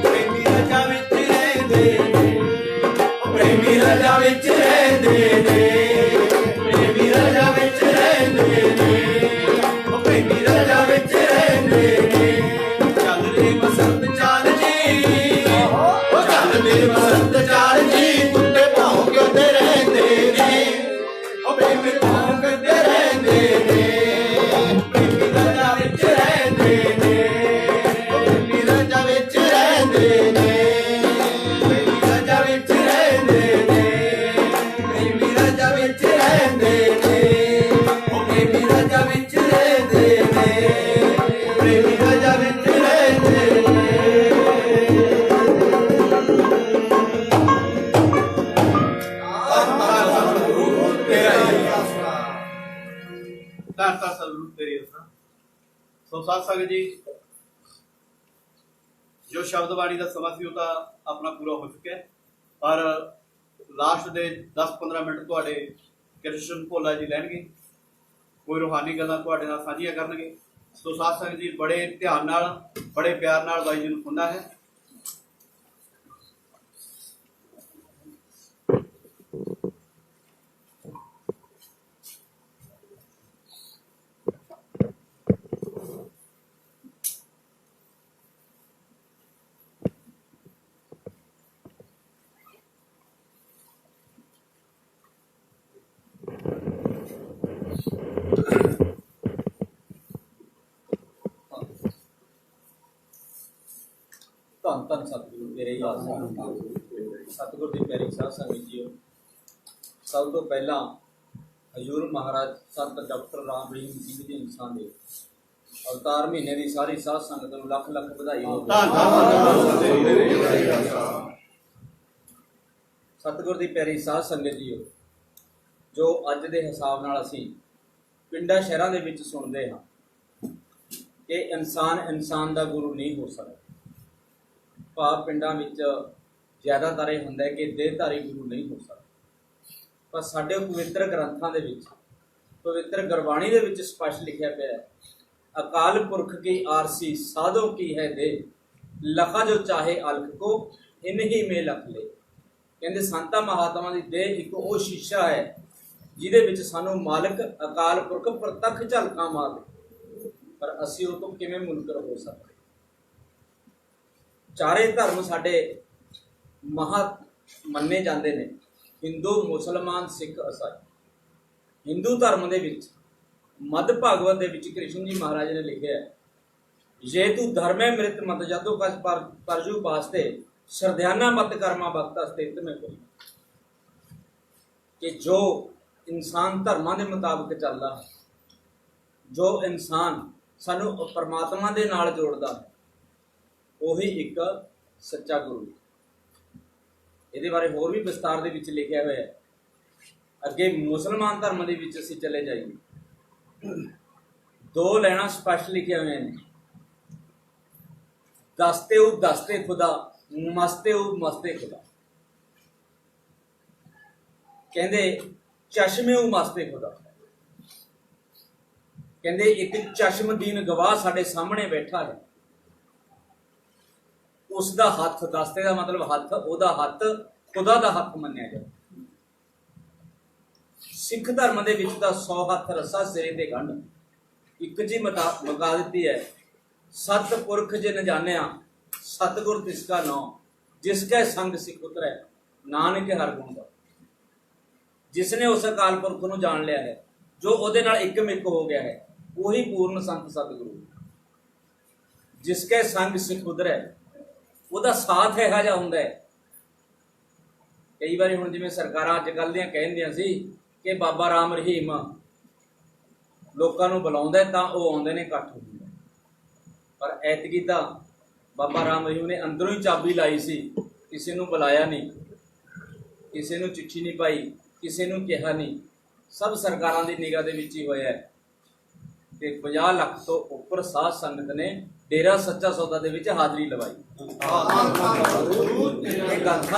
ਪ੍ਰੇਮੀ ਰਜਾ ਵਿੱਚ ਰਹਿੰਦੇ ਨੇ ਉਹ ਪ੍ਰੇਮੀ ਰਜਾ ਵਿੱਚ ਰਹਿੰਦੇ ਨੇ ਪ੍ਰੇਮੀ ਰਜਾ ਵਿੱਚ ਰਹਿੰਦੇ ਨੇ ਉਹ ਪ੍ਰੇਮੀ ਰਜਾ ਵਿੱਚ ਰਹਿੰਦੇ ਨੇ ਚੱਲਦੇ ਬਸੰਤ ਚਾਲ ਜੀ ਉਹ ਚੱਲਦੇ ਬਸੰਤ ਚਾਲ ਜੀ ਕੁੱਤੇ ਭੌਂਕਦੇ ਰਹਿੰਦੇ ਨੇ ਉਹ ਪ੍ਰੇਮੀ ਭੌਂਕਦੇ ਰਹਿੰਦੇ ਨੇ ਪ੍ਰੇਮੀ ਰਜਾ ਵਿੱਚ ਰਹਿੰਦੇ ਨੇ ਉਹ ਪ੍ਰੇਮੀ ਰਜਾ ਵਿੱਚ ਰਹਿੰਦੇ ਨੇ ਪ੍ਰੇਮੀ ਰਜਾ ਵਿੱਚ ਰਹਿੰਦੇ ਨੇ ਪ੍ਰੇਮੀ ਰਜਾ ਵਿੱਚ ਰਹਿੰਦੇ ਨੇ ਉਹ ਪ੍ਰੇਮੀ ਰਜਾ ਵਿੱਚ ਰਹਿੰਦੇ ਨੇ ਪ੍ਰੇਮੀ ਰਜਾ ਵਿੱਚ ਰਹਿੰਦੇ ਨੇ ਧੰਨ ਸਤਿਗੁਰੂ ਤੇਰੀ ਅਸਾਂ। ਸੋ ਸਾਧ ਸੰਗਤ ਜੀ, ਜੋ ਸ਼ਬਦ ਬਾਣੀ ਦਾ ਸਮਾਂ ਸੀ ਉਹ ਤਾਂ ਆਪਣਾ ਪੂਰਾ ਹੋ ਚੁੱਕਿਆ ਹੈ, ਪਰ ਲਾਸਟ ਦੇ 10-15 ਮਿੰਟ ਤੁਹਾਡੇ ਕ੍ਰਿਸ਼ਨ ਭੋਲਾ ਜੀ ਲੈਣਗੇ, ਕੋਈ ਰੂਹਾਨੀ ਗੱਲਾਂ ਤੁਹਾਡੇ ਨਾਲ ਸਾਂਝੀਆਂ ਕਰਨਗੇ। ਸੋ ਸਾਧ ਸੰਗਤ ਜੀ ਬੜੇ ਧਿਆਨ ਨਾਲ ਬੜੇ ਪਿਆਰ ਨਾਲ ਬਾਈ ਜੀ ਨੂੰ ਸੁਣਨਾ ਹੈ। ਧੰਨ ਧੰਨ ਸਤਿਗੁਰੂ ਤੇਰੇ ਹੀ ਆਸਾ। ਸਤਿਗੁਰ ਦੀ ਪਿਆਰੀ ਸਾਧ ਸੰਗਤ ਜੀਓ, ਸਭ ਤੋਂ ਪਹਿਲਾਂ ਹਜ਼ੂਰ ਮਹਾਰਾਜ ਸੰਤ ਡਾਕਟਰ ਰਾਮ ਰਹੀਮ ਸਿੰਘ ਜੀ ਇਨਸਾਨ ਦੇ ਅਵਤਾਰ ਮਹੀਨੇ ਦੀ ਸਾਰੀ ਸਾਧ ਸੰਗਤ ਨੂੰ ਲੱਖ ਲੱਖ ਵਧਾਈ ਹੋਵੇ। ਸਤਿਗੁਰ ਦੀ ਪਿਆਰੀ ਸਾਧ ਸੰਗਤ ਜੀਓ, ਜੋ ਅੱਜ ਦੇ ਹਿਸਾਬ ਨਾਲ ਅਸੀਂ ਪਿੰਡਾਂ ਸ਼ਹਿਰਾਂ ਦੇ ਵਿੱਚ ਸੁਣਦੇ ਹਾਂ ਕਿ ਇਨਸਾਨ ਦਾ ਗੁਰੂ ਨਹੀਂ ਹੋ ਸਕਦਾ। ਭਾਵ ਪਿੰਡਾਂ ਵਿੱਚ ਜ਼ਿਆਦਾਤਰ ਇਹ ਹੁੰਦਾ ਹੈ ਕਿ ਦੇਹਧਾਰੀ ਗੁਰੂ ਨਹੀਂ ਹੋ ਸਕਦਾ। ਪਰ ਸਾਡੇ ਪਵਿੱਤਰ ਗ੍ਰੰਥਾਂ ਦੇ ਵਿੱਚ, ਪਵਿੱਤਰ ਗੁਰਬਾਣੀ ਦੇ ਵਿੱਚ ਸਪਸ਼ਟ ਲਿਖਿਆ ਪਿਆ ਹੈ, ਅਕਾਲ ਪੁਰਖ ਕੀ ਆਰਸੀ ਸਾਧੋ ਕੀ ਹੈ ਦੇ, ਲਖਾ ਜੋ ਚਾਹੇ ਅਲਖ ਕੋ ਇਨਹੀ ਮੇ ਲਖ ਲੈ। ਕਹਿੰਦੇ ਸੰਤਾਂ ਮਹਾਤਮਾ ਦੀ ਦੇਹ ਇੱਕ ਉਹ ਸ਼ੀਸ਼ਾ ਹੈ ਜਿਹਦੇ ਵਿੱਚ ਸਾਨੂੰ ਮਾਲਕ ਅਕਾਲ ਪੁਰਖ ਪ੍ਰਤੱਖ ਝਲਕਾਂ ਮਾਰਦੇ, ਪਰ ਅਸੀਂ ਉਹ ਤੋਂ ਕਿਵੇਂ ਮੁਨਕਰ ਹੋ ਸਕਦੇ। ਚਾਰੇ ਧਰਮ ਸਾਡੇ ਮਹਾ ਮੰਨੇ ਜਾਂਦੇ ਨੇ, ਹਿੰਦੂ, ਮੁਸਲਮਾਨ, ਸਿੱਖ, ਈਸਾਈ। ਹਿੰਦੂ ਧਰਮ ਦੇ ਵਿੱਚ ਮਦ ਭਾਗਵਤ ਦੇ ਵਿੱਚ ਕ੍ਰਿਸ਼ਨ ਜੀ ਮਹਾਰਾਜ ਨੇ ਲਿਖਿਆ ਹੈ, ਜੇ ਤੂੰ ਧਰਮੇ ਮ੍ਰਿਤ ਮਤ ਜਾਤੋ ਕਸ ਪਰਜੂ ਪਾਸਤੇ ਸਰਧਿਆਨਾ ਮਤ ਕਰਮਾ ਭਗਤਾ ਸਥਿਤ में कोई। ਕਿ ਜੋ ਇਨਸਾਨ ਧਰਮਾਂ ਦੇ ਮੁਤਾਬਕ ਚੱਲਦਾ ਹੈ, ਜੋ ਇਨਸਾਨ ਸਾਨੂੰ ਪਰਮਾਤਮਾ ਦੇ ਨਾਲ ਜੋੜਦਾ ਹੈ, ਉਹੀ ਇੱਕ ਸੱਚਾ ਗੁਰੂ। ਇਹਦੇ ਬਾਰੇ ਹੋਰ ਵੀ ਵਿਸਤਾਰ ਦੇ ਵਿੱਚ ਲਿਖਿਆ ਹੋਇਆ ਹੈ। ਅੱਗੇ ਮੁਸਲਮਾਨ ਧਰਮ ਦੇ ਵਿੱਚ ਅਸੀਂ ਚਲੇ ਜਾਈਏ, ਦੋ ਲੈਣਾ ਸਪਸ਼ਟ ਲਿਖਿਆ ਹੋਇਆ ਨੇ, ਦਸਤੇ ਖੁਦਾ, ਮਸਤੇ ਖੁਦਾ। ਕਹਿੰਦੇ ਚਸ਼ਮੇ ਮਸਤੇ ਖੁਦਾ। ਕਹਿੰਦੇ ਇੱਕ ਚਸ਼ਮਦੀਨ ਗਵਾਹ ਸਾਡੇ ਸਾਹਮਣੇ ਬੈਠਾ ਹੈ, ਉਸ ਦਾ ਹੱਥ, ਦਸਤੇ ਦਾ ਮਤਲਬ ਹੱਥ, ਉਹਦਾ ਹੱਥ ਖੁਦਾ ਦਾ ਹੱਥ ਮੰਨਿਆ ਜਾਂਦਾ। ਸਿੱਖ ਧਰਮ ਦੇ ਵਿੱਚ ਤਾਂ 100 ਹੱਥ ਰੱਸਾ ਸਿਰੇ ਤੇ ਗੰਢ, ਇੱਕ ਜੀ ਮਗਾ ਦਿੱਤੀ ਹੈ, ਸਤ ਪੁਰਖ ਜਿਨ ਜਾਣਿਆ ਸਤਿਗੁਰ ਤਿਸਕਾ ਨਾਮ, ਜਿਸ ਕੈ ਸੰਗ ਸਿੱਖ ਉਤਰੈ ਨਾਨਕ ਹਰ ਗੁਣ ਦਾ। ਜਿਸ ਨੇ ਉਸ ਅਕਾਲ ਪੁਰਖ ਨੂੰ ਜਾਣ ਲਿਆ ਹੈ, ਜੋ ਉਹਦੇ ਨਾਲ ਇੱਕ ਮਿੱਕ ਹੋ ਗਿਆ ਹੈ, ਉਹੀ ਪੂਰਨ ਸੰਤ ਸਤਿਗੁਰੂ। ਜਿਸ ਕੈ ਸੰਗ ਸਿੱਖ ਉਤਰੈ, ਉਹਦਾ ਸਾਥ ਇਹੋ ਜਿਹਾ ਹੁੰਦਾ ਹੈ। ਕਈ ਵਾਰੀ ਹੁਣ ਜਿਵੇਂ ਸਰਕਾਰਾਂ ਅੱਜ ਕੱਲ੍ਹ ਦੀਆਂ ਕਹਿੰਦੀਆਂ ਸੀ ਕਿ ਬਾਬਾ ਰਾਮ ਰਹੀਮ ਲੋਕਾਂ ਨੂੰ ਬੁਲਾਉਂਦਾ ਤਾਂ ਉਹ ਆਉਂਦੇ ਨੇ, ਇਕੱਠ ਹੁੰਦਾ। ਪਰ ਐਤਕੀ ਤਾਂ ਬਾਬਾ ਰਾਮ ਰਹੀਮ ਨੇ ਅੰਦਰੋਂ ਹੀ ਚਾਬੀ ਲਾਈ ਸੀ, ਕਿਸੇ ਨੂੰ ਬੁਲਾਇਆ ਨਹੀਂ, ਕਿਸੇ ਨੂੰ ਚਿੱਠੀ ਨਹੀਂ ਪਾਈ, ਕਿਸੇ ਨੂੰ ਕਿਹਾ ਨਹੀਂ। ਸਭ ਸਰਕਾਰਾਂ ਦੀ ਨਿਗਾਹ ਦੇ ਵਿੱਚ ਹੀ ਹੋਇਆ ਹੈ। ਤੇ 50 ਲੱਖ ਤੋਂ ਉੱਪਰ ਸਾਧ ਸੰਗਤ ਨੇ ਡੇਰਾ ਸੱਚਾ ਸੌਦਾ ਦੇ ਵਿੱਚ ਹਾਜ਼ਰੀ ਲਵਾਈ। ਇਹ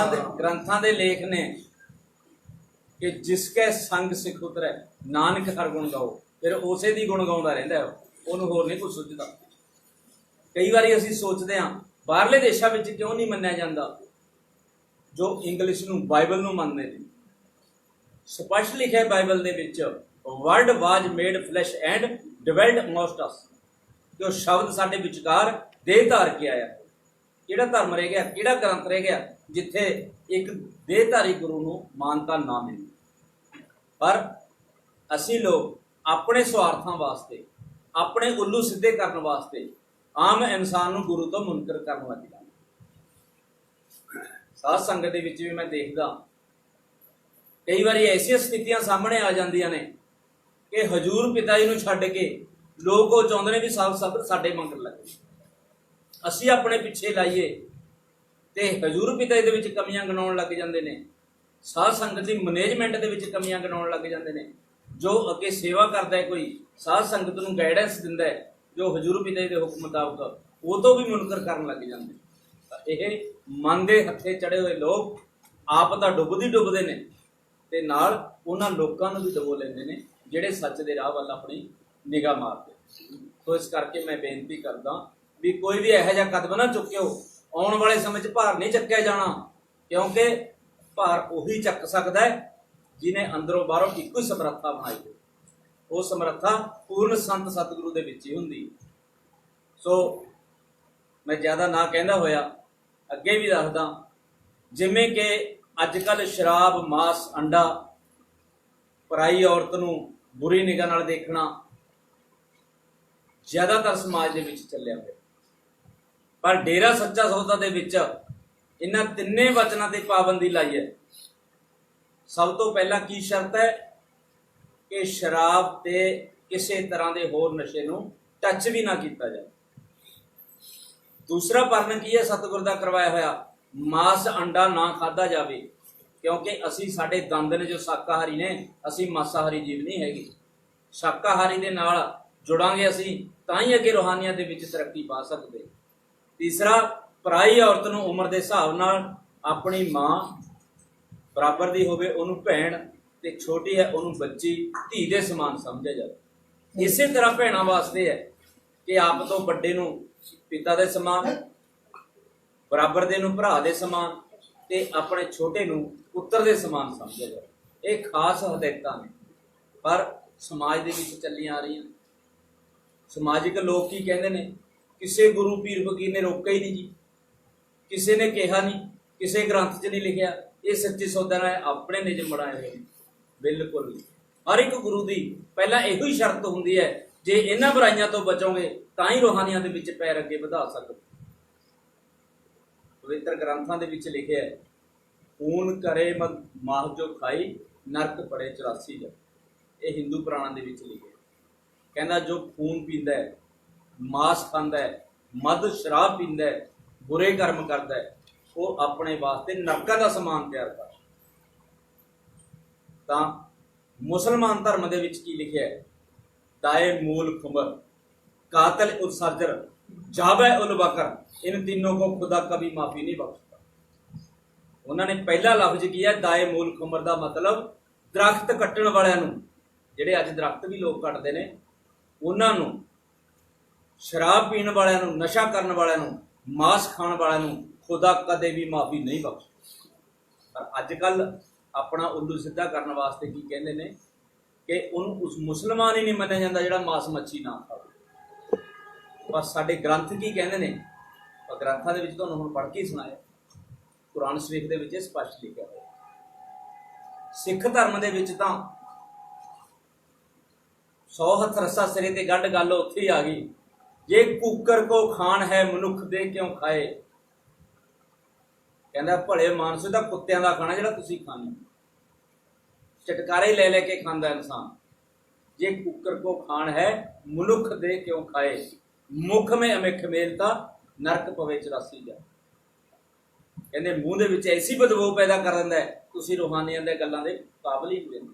ਗ੍ਰੰਥਾਂ ਦੇ ਲੇਖ ਨੇ ਕਿ ਜਿਸ ਕੈ ਸੰਗ ਸਿੱਖ ਉਤਰੈ ਨਾਨਕ ਹਰ ਗੁਣ ਗਾਓ। ਫਿਰ ਉਸੇ ਦੀ ਗੁਣ ਗਾਉਂਦਾ ਰਹਿੰਦਾ, ਉਹਨੂੰ ਹੋਰ ਨਹੀਂ ਕੁਝ ਸੁਝਦਾ। ਕਈ ਵਾਰੀ ਅਸੀਂ ਸੋਚਦੇ ਹਾਂ ਬਾਹਰਲੇ ਦੇਸ਼ਾਂ ਵਿੱਚ ਕਿਉਂ ਨਹੀਂ ਮੰਨਿਆ ਜਾਂਦਾ, ਜੋ ਇੰਗਲਿਸ਼ ਨੂੰ, ਬਾਈਬਲ ਨੂੰ ਮੰਨਦੇ ਨੇ। ਸਪਸ਼ਟ ਲਿਖਿਆ ਬਾਈਬਲ ਦੇ ਵਿੱਚ, ਵਰਡ ਵਾਜ ਮੇਡ ਫਲੈਸ਼ ਐਂਡ ਡਿਵੈਲਡ ਅਮੌਂਗਸਟ ਅਸ, ਕਿ ਉਹ ਸ਼ਬਦ ਸਾਡੇ ਵਿਚਕਾਰ ਦੇਹ ਧਾਰ ਕੇ ਆਇਆ। ਕਿਹੜਾ ਧਰਮ ਰਹਿ ਗਿਆ, ਕਿਹੜਾ ਗ੍ਰੰਥ ਰਹਿ ਗਿਆ ਜਿੱਥੇ ਇੱਕ ਦੇਹਧਾਰੀ ਗੁਰੂ ਨੂੰ ਮਾਨਤਾ ਨਾ ਮਿਲੇ। ਪਰ ਅਸੀਂ ਲੋਕ ਆਪਣੇ ਸਵਾਰਥਾਂ ਵਾਸਤੇ, ਆਪਣੇ ਉੱਲੂ ਸਿੱਧੇ ਕਰਨ ਵਾਸਤੇ ਆਮ ਇਨਸਾਨ ਨੂੰ ਗੁਰੂ ਤੋਂ ਮੁਨਕਰ ਕਰਨ ਲੱਗ ਜਾਂਦੇ। ਸਾਧ ਸੰਗਤ ਦੇ ਵਿੱਚ ਵੀ ਮੈਂ ਦੇਖਦਾ ਕਈ ਵਾਰੀ ਐਸੀਆਂ ਸਥਿਤੀਆਂ ਸਾਹਮਣੇ ਆ ਜਾਂਦੀਆਂ ਨੇ ਕਿ ਹਜ਼ੂਰ ਪਿਤਾ ਜੀ ਨੂੰ ਛੱਡ ਕੇ ਲੋਕ ਉਹ ਚਾਹੁੰਦੇ ਨੇ ਵੀ ਸਭ ਸਾਡੇ ਮੰਗਰ ਲੱਗੇ, ਅਸੀਂ ਆਪਣੇ ਪਿੱਛੇ ਲਾਈਏ, ਤੇ ਹਜ਼ੂਰ ਪਿਤਾ ਜੀ ਦੇ ਵਿੱਚ ਕਮੀਆਂ ਗਿਣਾਉਣ ਲੱਗ ਜਾਂਦੇ ਨੇ। ਸਾਧ ਸੰਗਤ ਦੀ ਮੈਨੇਜਮੈਂਟ ਦੇ ਵਿੱਚ ਕਮੀਆਂ ਗਿਣਾਉਣ ਲੱਗ ਜਾਂਦੇ ਨੇ। ਜੋ ਅੱਗੇ ਸੇਵਾ ਕਰਦਾ ਹੈ, ਕੋਈ ਸਾਧ ਸੰਗਤ ਨੂੰ ਗਾਈਡੈਂਸ ਦਿੰਦਾ ਹੈ, ਜੋ ਹਜ਼ੂਰ ਪਿਤਾ ਜੀ ਦੇ ਹੁਕਮ ਮੁਤਾਬਕ, ਉਹ ਤੋਂ ਵੀ ਮੁਨਕਰ ਕਰਨ ਲੱਗ ਜਾਂਦੇ। ਤਾਂ ਇਹ ਮਨ ਦੇ ਹੱਥੇ ਚੜੇ ਹੋਏ ਲੋਕ ਆਪ ਤਾਂ ਡੁੱਬਦੇ ਨੇ, ਤੇ ਨਾਲ ਉਹਨਾਂ ਲੋਕਾਂ ਨੂੰ ਵੀ ਡੁਬੋ ਲੈਂਦੇ ਨੇ ਜਿਹੜੇ ਸੱਚ ਦੇ ਰਾਹ ਵੱਲ ਆਪਣੀ ਨਿਗਾਹ ਮਾਰਦੇ। ਸੋ ਇਸ ਕਰਕੇ ਮੈਂ ਬੇਨਤੀ ਕਰਦਾ ਵੀ ਕੋਈ ਵੀ ਇਹੋ ਜਿਹਾ ਕਦਮ ਨਾ ਚੁੱਕਿਓ, ਆਉਣ ਵਾਲੇ ਸਮੇਂ 'ਚ ਭਾਰ ਨਹੀਂ ਚੱਕਿਆ ਜਾਣਾ, ਕਿਉਂਕਿ ਭਾਰ ਉਹੀ ਚੱਕ ਸਕਦਾ ਹੈ ਜਿਹਨੇ ਅੰਦਰੋਂ ਬਾਹਰੋਂ ਇੱਕੋ ਹੀ ਸਮਰੱਥਾ ਬਣਾਈ ਹੋਵੇ। ਉਹ ਸਮਰੱਥਾ ਪੂਰਨ ਸੰਤ ਸਤਿਗੁਰੂ ਦੇ ਵਿੱਚ ਹੀ ਹੁੰਦੀ। ਸੋ ਮੈਂ ਜ਼ਿਆਦਾ ਨਾ ਕਹਿੰਦਾ ਹੋਇਆ ਅੱਗੇ ਵੀ ਦੱਸਦਾ, ਜਿਵੇਂ ਕਿ ਅੱਜ ਕੱਲ੍ਹ ਸ਼ਰਾਬ, ਮਾਸ, ਅੰਡਾ, ਪਰਾਈ ਔਰਤ ਨੂੰ ਬੁਰੀ ਨਿਗਾਹ ਨਾਲ ਦੇਖਣਾ ਜ਼ਿਆਦਾਤਰ ਸਮਾਜ ਦੇ ਵਿੱਚ ਚੱਲਿਆ ਹੋਇਆ, ਪਰ ਡੇਰਾ ਸੱਚਾ ਸੌਦਾ ਦੇ ਵਿੱਚ ਇਹਨਾਂ ਤਿੰਨੇ ਵਚਨਾਂ ਤੇ ਪਾਬੰਦੀ ਲਾਈ ਹੈ। ਸਭ ਤੋਂ ਪਹਿਲਾਂ ਕੀ ਸ਼ਰਤ ਹੈ ਕਿ ਸ਼ਰਾਬ ਤੇ ਕਿਸੇ ਤਰ੍ਹਾਂ ਦੇ ਹੋਰ ਨਸ਼ੇ ਨੂੰ ਟੱਚ ਵੀ ਨਾ ਕੀਤਾ ਜਾਏ। ਦੂਸਰਾ ਪਰਨ ਕੀ ਹੈ ਸਤਿਗੁਰ ਦਾ ਕਰਵਾਇਆ ਹੋਇਆ, ਮਾਸ ਅੰਡਾ ਨਾ ਖਾਧਾ ਜਾਵੇ, ਕਿਉਂਕਿ ਅਸੀਂ ਸਾਡੇ ਦੰਦ ਨੇ ਜੋ ਸ਼ਾਕਾਹਾਰੀ ਨੇ, ਅਸੀਂ ਮਾਸਾਹਾਰੀ ਜੀਵ ਨਹੀਂ ਹੈਗੇ। ਸ਼ਾਕਾਹਾਰੀ ਦੇ ਨਾਲ ਜੁੜਾਂਗੇ ਅਸੀਂ ਤਾਂ ਹੀ ਅੱਗੇ ਰੂਹਾਨੀਅਤ ਦੇ ਵਿੱਚ ਤਰੱਕੀ ਪਾ ਸਕਦੇ। ਤੀਸਰਾ, ਪਰਾਈ ਔਰਤ ਨੂੰ ਉਮਰ ਦੇ ਹਿਸਾਬ ਨਾਲ ਆਪਣੀ ਮਾਂ ਬਰਾਬਰ ਦੀ ਹੋਵੇ, ਉਹਨੂੰ ਭੈਣ, ਤੇ ਛੋਟੀ ਹੈ ਉਹਨੂੰ ਬੱਚੀ, ਧੀ ਦੇ ਸਮਾਨ ਸਮਝਿਆ ਜਾਵੇ। ਇਸੇ ਤਰ੍ਹਾਂ ਭੈਣਾਂ ਵਾਸਤੇ ਹੈ ਕਿ ਆਪ ਤੋਂ ਵੱਡੇ ਨੂੰ ਪਿਤਾ ਦੇ ਸਮਾਨ, ਬਰਾਬਰ ਦੇ ਨੂੰ ਭਰਾ ਦੇ ਸਮਾਨ, ਤੇ ਆਪਣੇ ਛੋਟੇ ਨੂੰ ਪੁੱਤਰ ਦੇ ਸਮਾਨ ਸਮਝਿਆ ਜਾਵੇ। ਇਹ ਖਾਸ ਹਦਾਇਤਾਂ ਨੇ, ਪਰ ਸਮਾਜ ਦੇ ਵਿੱਚ ਚੱਲੀਆਂ ਆ ਰਹੀਆਂ। ਸਮਾਜਿਕ ਲੋਕ ਕੀ ਕਹਿੰਦੇ ਨੇ, ਕਿਸੇ ਗੁਰੂ ਪੀਰ ਫਕੀਰ ਨੇ ਰੋਕਿਆ ਹੀ ਨਹੀਂ ਜੀ, ਕਿਸੇ ਨੇ ਕਿਹਾ ਨਹੀਂ, ਕਿਸੇ ਗ੍ਰੰਥ 'ਚ ਨਹੀਂ ਲਿਖਿਆ। ਇਹ ਸੱਚੇ ਸੌਦਾ ਨੇ ਆਪਣੇ ਨਿਯਮ ਬਣਾਏ ਹੋਏ ਨੇ। ਬਿਲਕੁਲ ਹਰ ਇੱਕ ਗੁਰੂ ਦੀ ਪਹਿਲਾਂ ਇਹੋ ਹੀ ਸ਼ਰਤ ਹੁੰਦੀ ਹੈ, ਜੇ ਇਹਨਾਂ ਬੁਰਾਈਆਂ ਤੋਂ ਬਚੋਗੇ ਤਾਂ ਹੀ ਰੂਹਾਨੀਆਂ ਦੇ ਵਿੱਚ ਪੈਰ ਅੱਗੇ ਵਧਾ ਸਕਦੇ। ਪਵਿੱਤਰ ਗ੍ਰੰਥਾਂ ਦੇ ਵਿੱਚ ਲਿਖਿਆ ਹੈ, ਖੂਨ ਕਰੇ ਮਾਹ ਜੋ ਖਾਈ, ਨਰਕ ਪੜੇ 84 ਜਾ। ਇਹ ਹਿੰਦੂ ਪੁਰਾਣਾਂ ਦੇ ਵਿੱਚ ਲਿਖਿਆ। ਕਹਿੰਦਾ ਜੋ ਖੂਨ ਪੀਂਦਾ ਹੈ, ਮਾਸ ਖਾਂਦਾ ਹੈ, ਮਦ ਸ਼ਰਾਬ ਪੀਂਦਾ ਹੈ, ਬੁਰੇ ਕਰਮ ਕਰਦਾ ਹੈ, ਉਹ ਆਪਣੇ ਵਾਸਤੇ ਨਰਕਾਂ ਦਾ ਸਮਾਨ ਤਿਆਰ ਕਰਦਾ। ਤਾਂ ਮੁਸਲਮਾਨ ਧਰਮ ਦੇ ਵਿੱਚ ਕੀ ਲਿਖਿਆ ਹੈ, दाए मूल खुमर, कातल उल सर्जर, जाबे उल बकर, इन तीनों को खुदा कभी माफी नहीं बख्शता। उन्होंने पहला लफ्ज किया दाए मूल खुमर का मतलब दरख्त कट्टण वालियां नूं, जिहड़े अज दरख्त भी लोग कटदे ने, उन्हां नूं, शराब पीण वालियां नूं, नशा करन वालियां नूं, मांस खाण वालियां नूं खुदा कदे भी माफी नहीं बख्शता। पर अजकल अपना उल्लू सीधा करने वास्ते की कहंदे ने कि उन्होंने उस मुसलमान ही नहीं मन्निया जाता जिहड़ा मांस मच्छी ना खावे। पर साडे ग्रंथ की कहंदे ने, और ग्रंथां दे विच तुहानूं हुण पढ़ के सुणाया, कुरान शरीफ दे विच स्पष्ट लिखिया होया। सिख धर्म दे विच तां 100 हथ रस्सा सिरे ते गंढ गल उत्थे ही आ गई, जे कुकर को खान है मनुख दे क्यों खाए। कहंदा भले मानसो दा कुत्तियां दा खाना जिहड़ा तुसीं खांदे, चटकारे ले लेके खांदा इंसान। जे कुकर को खान है मनुख दे क्यों खाए, मुख में अमिख मेलता नरक पवे 84 जा। कहंदे मूँह दे विच ऐसी बदबू पैदा कर दिंदा है, तुसीं रूहानियां दे गल्लां दे काबिल ही नहीं।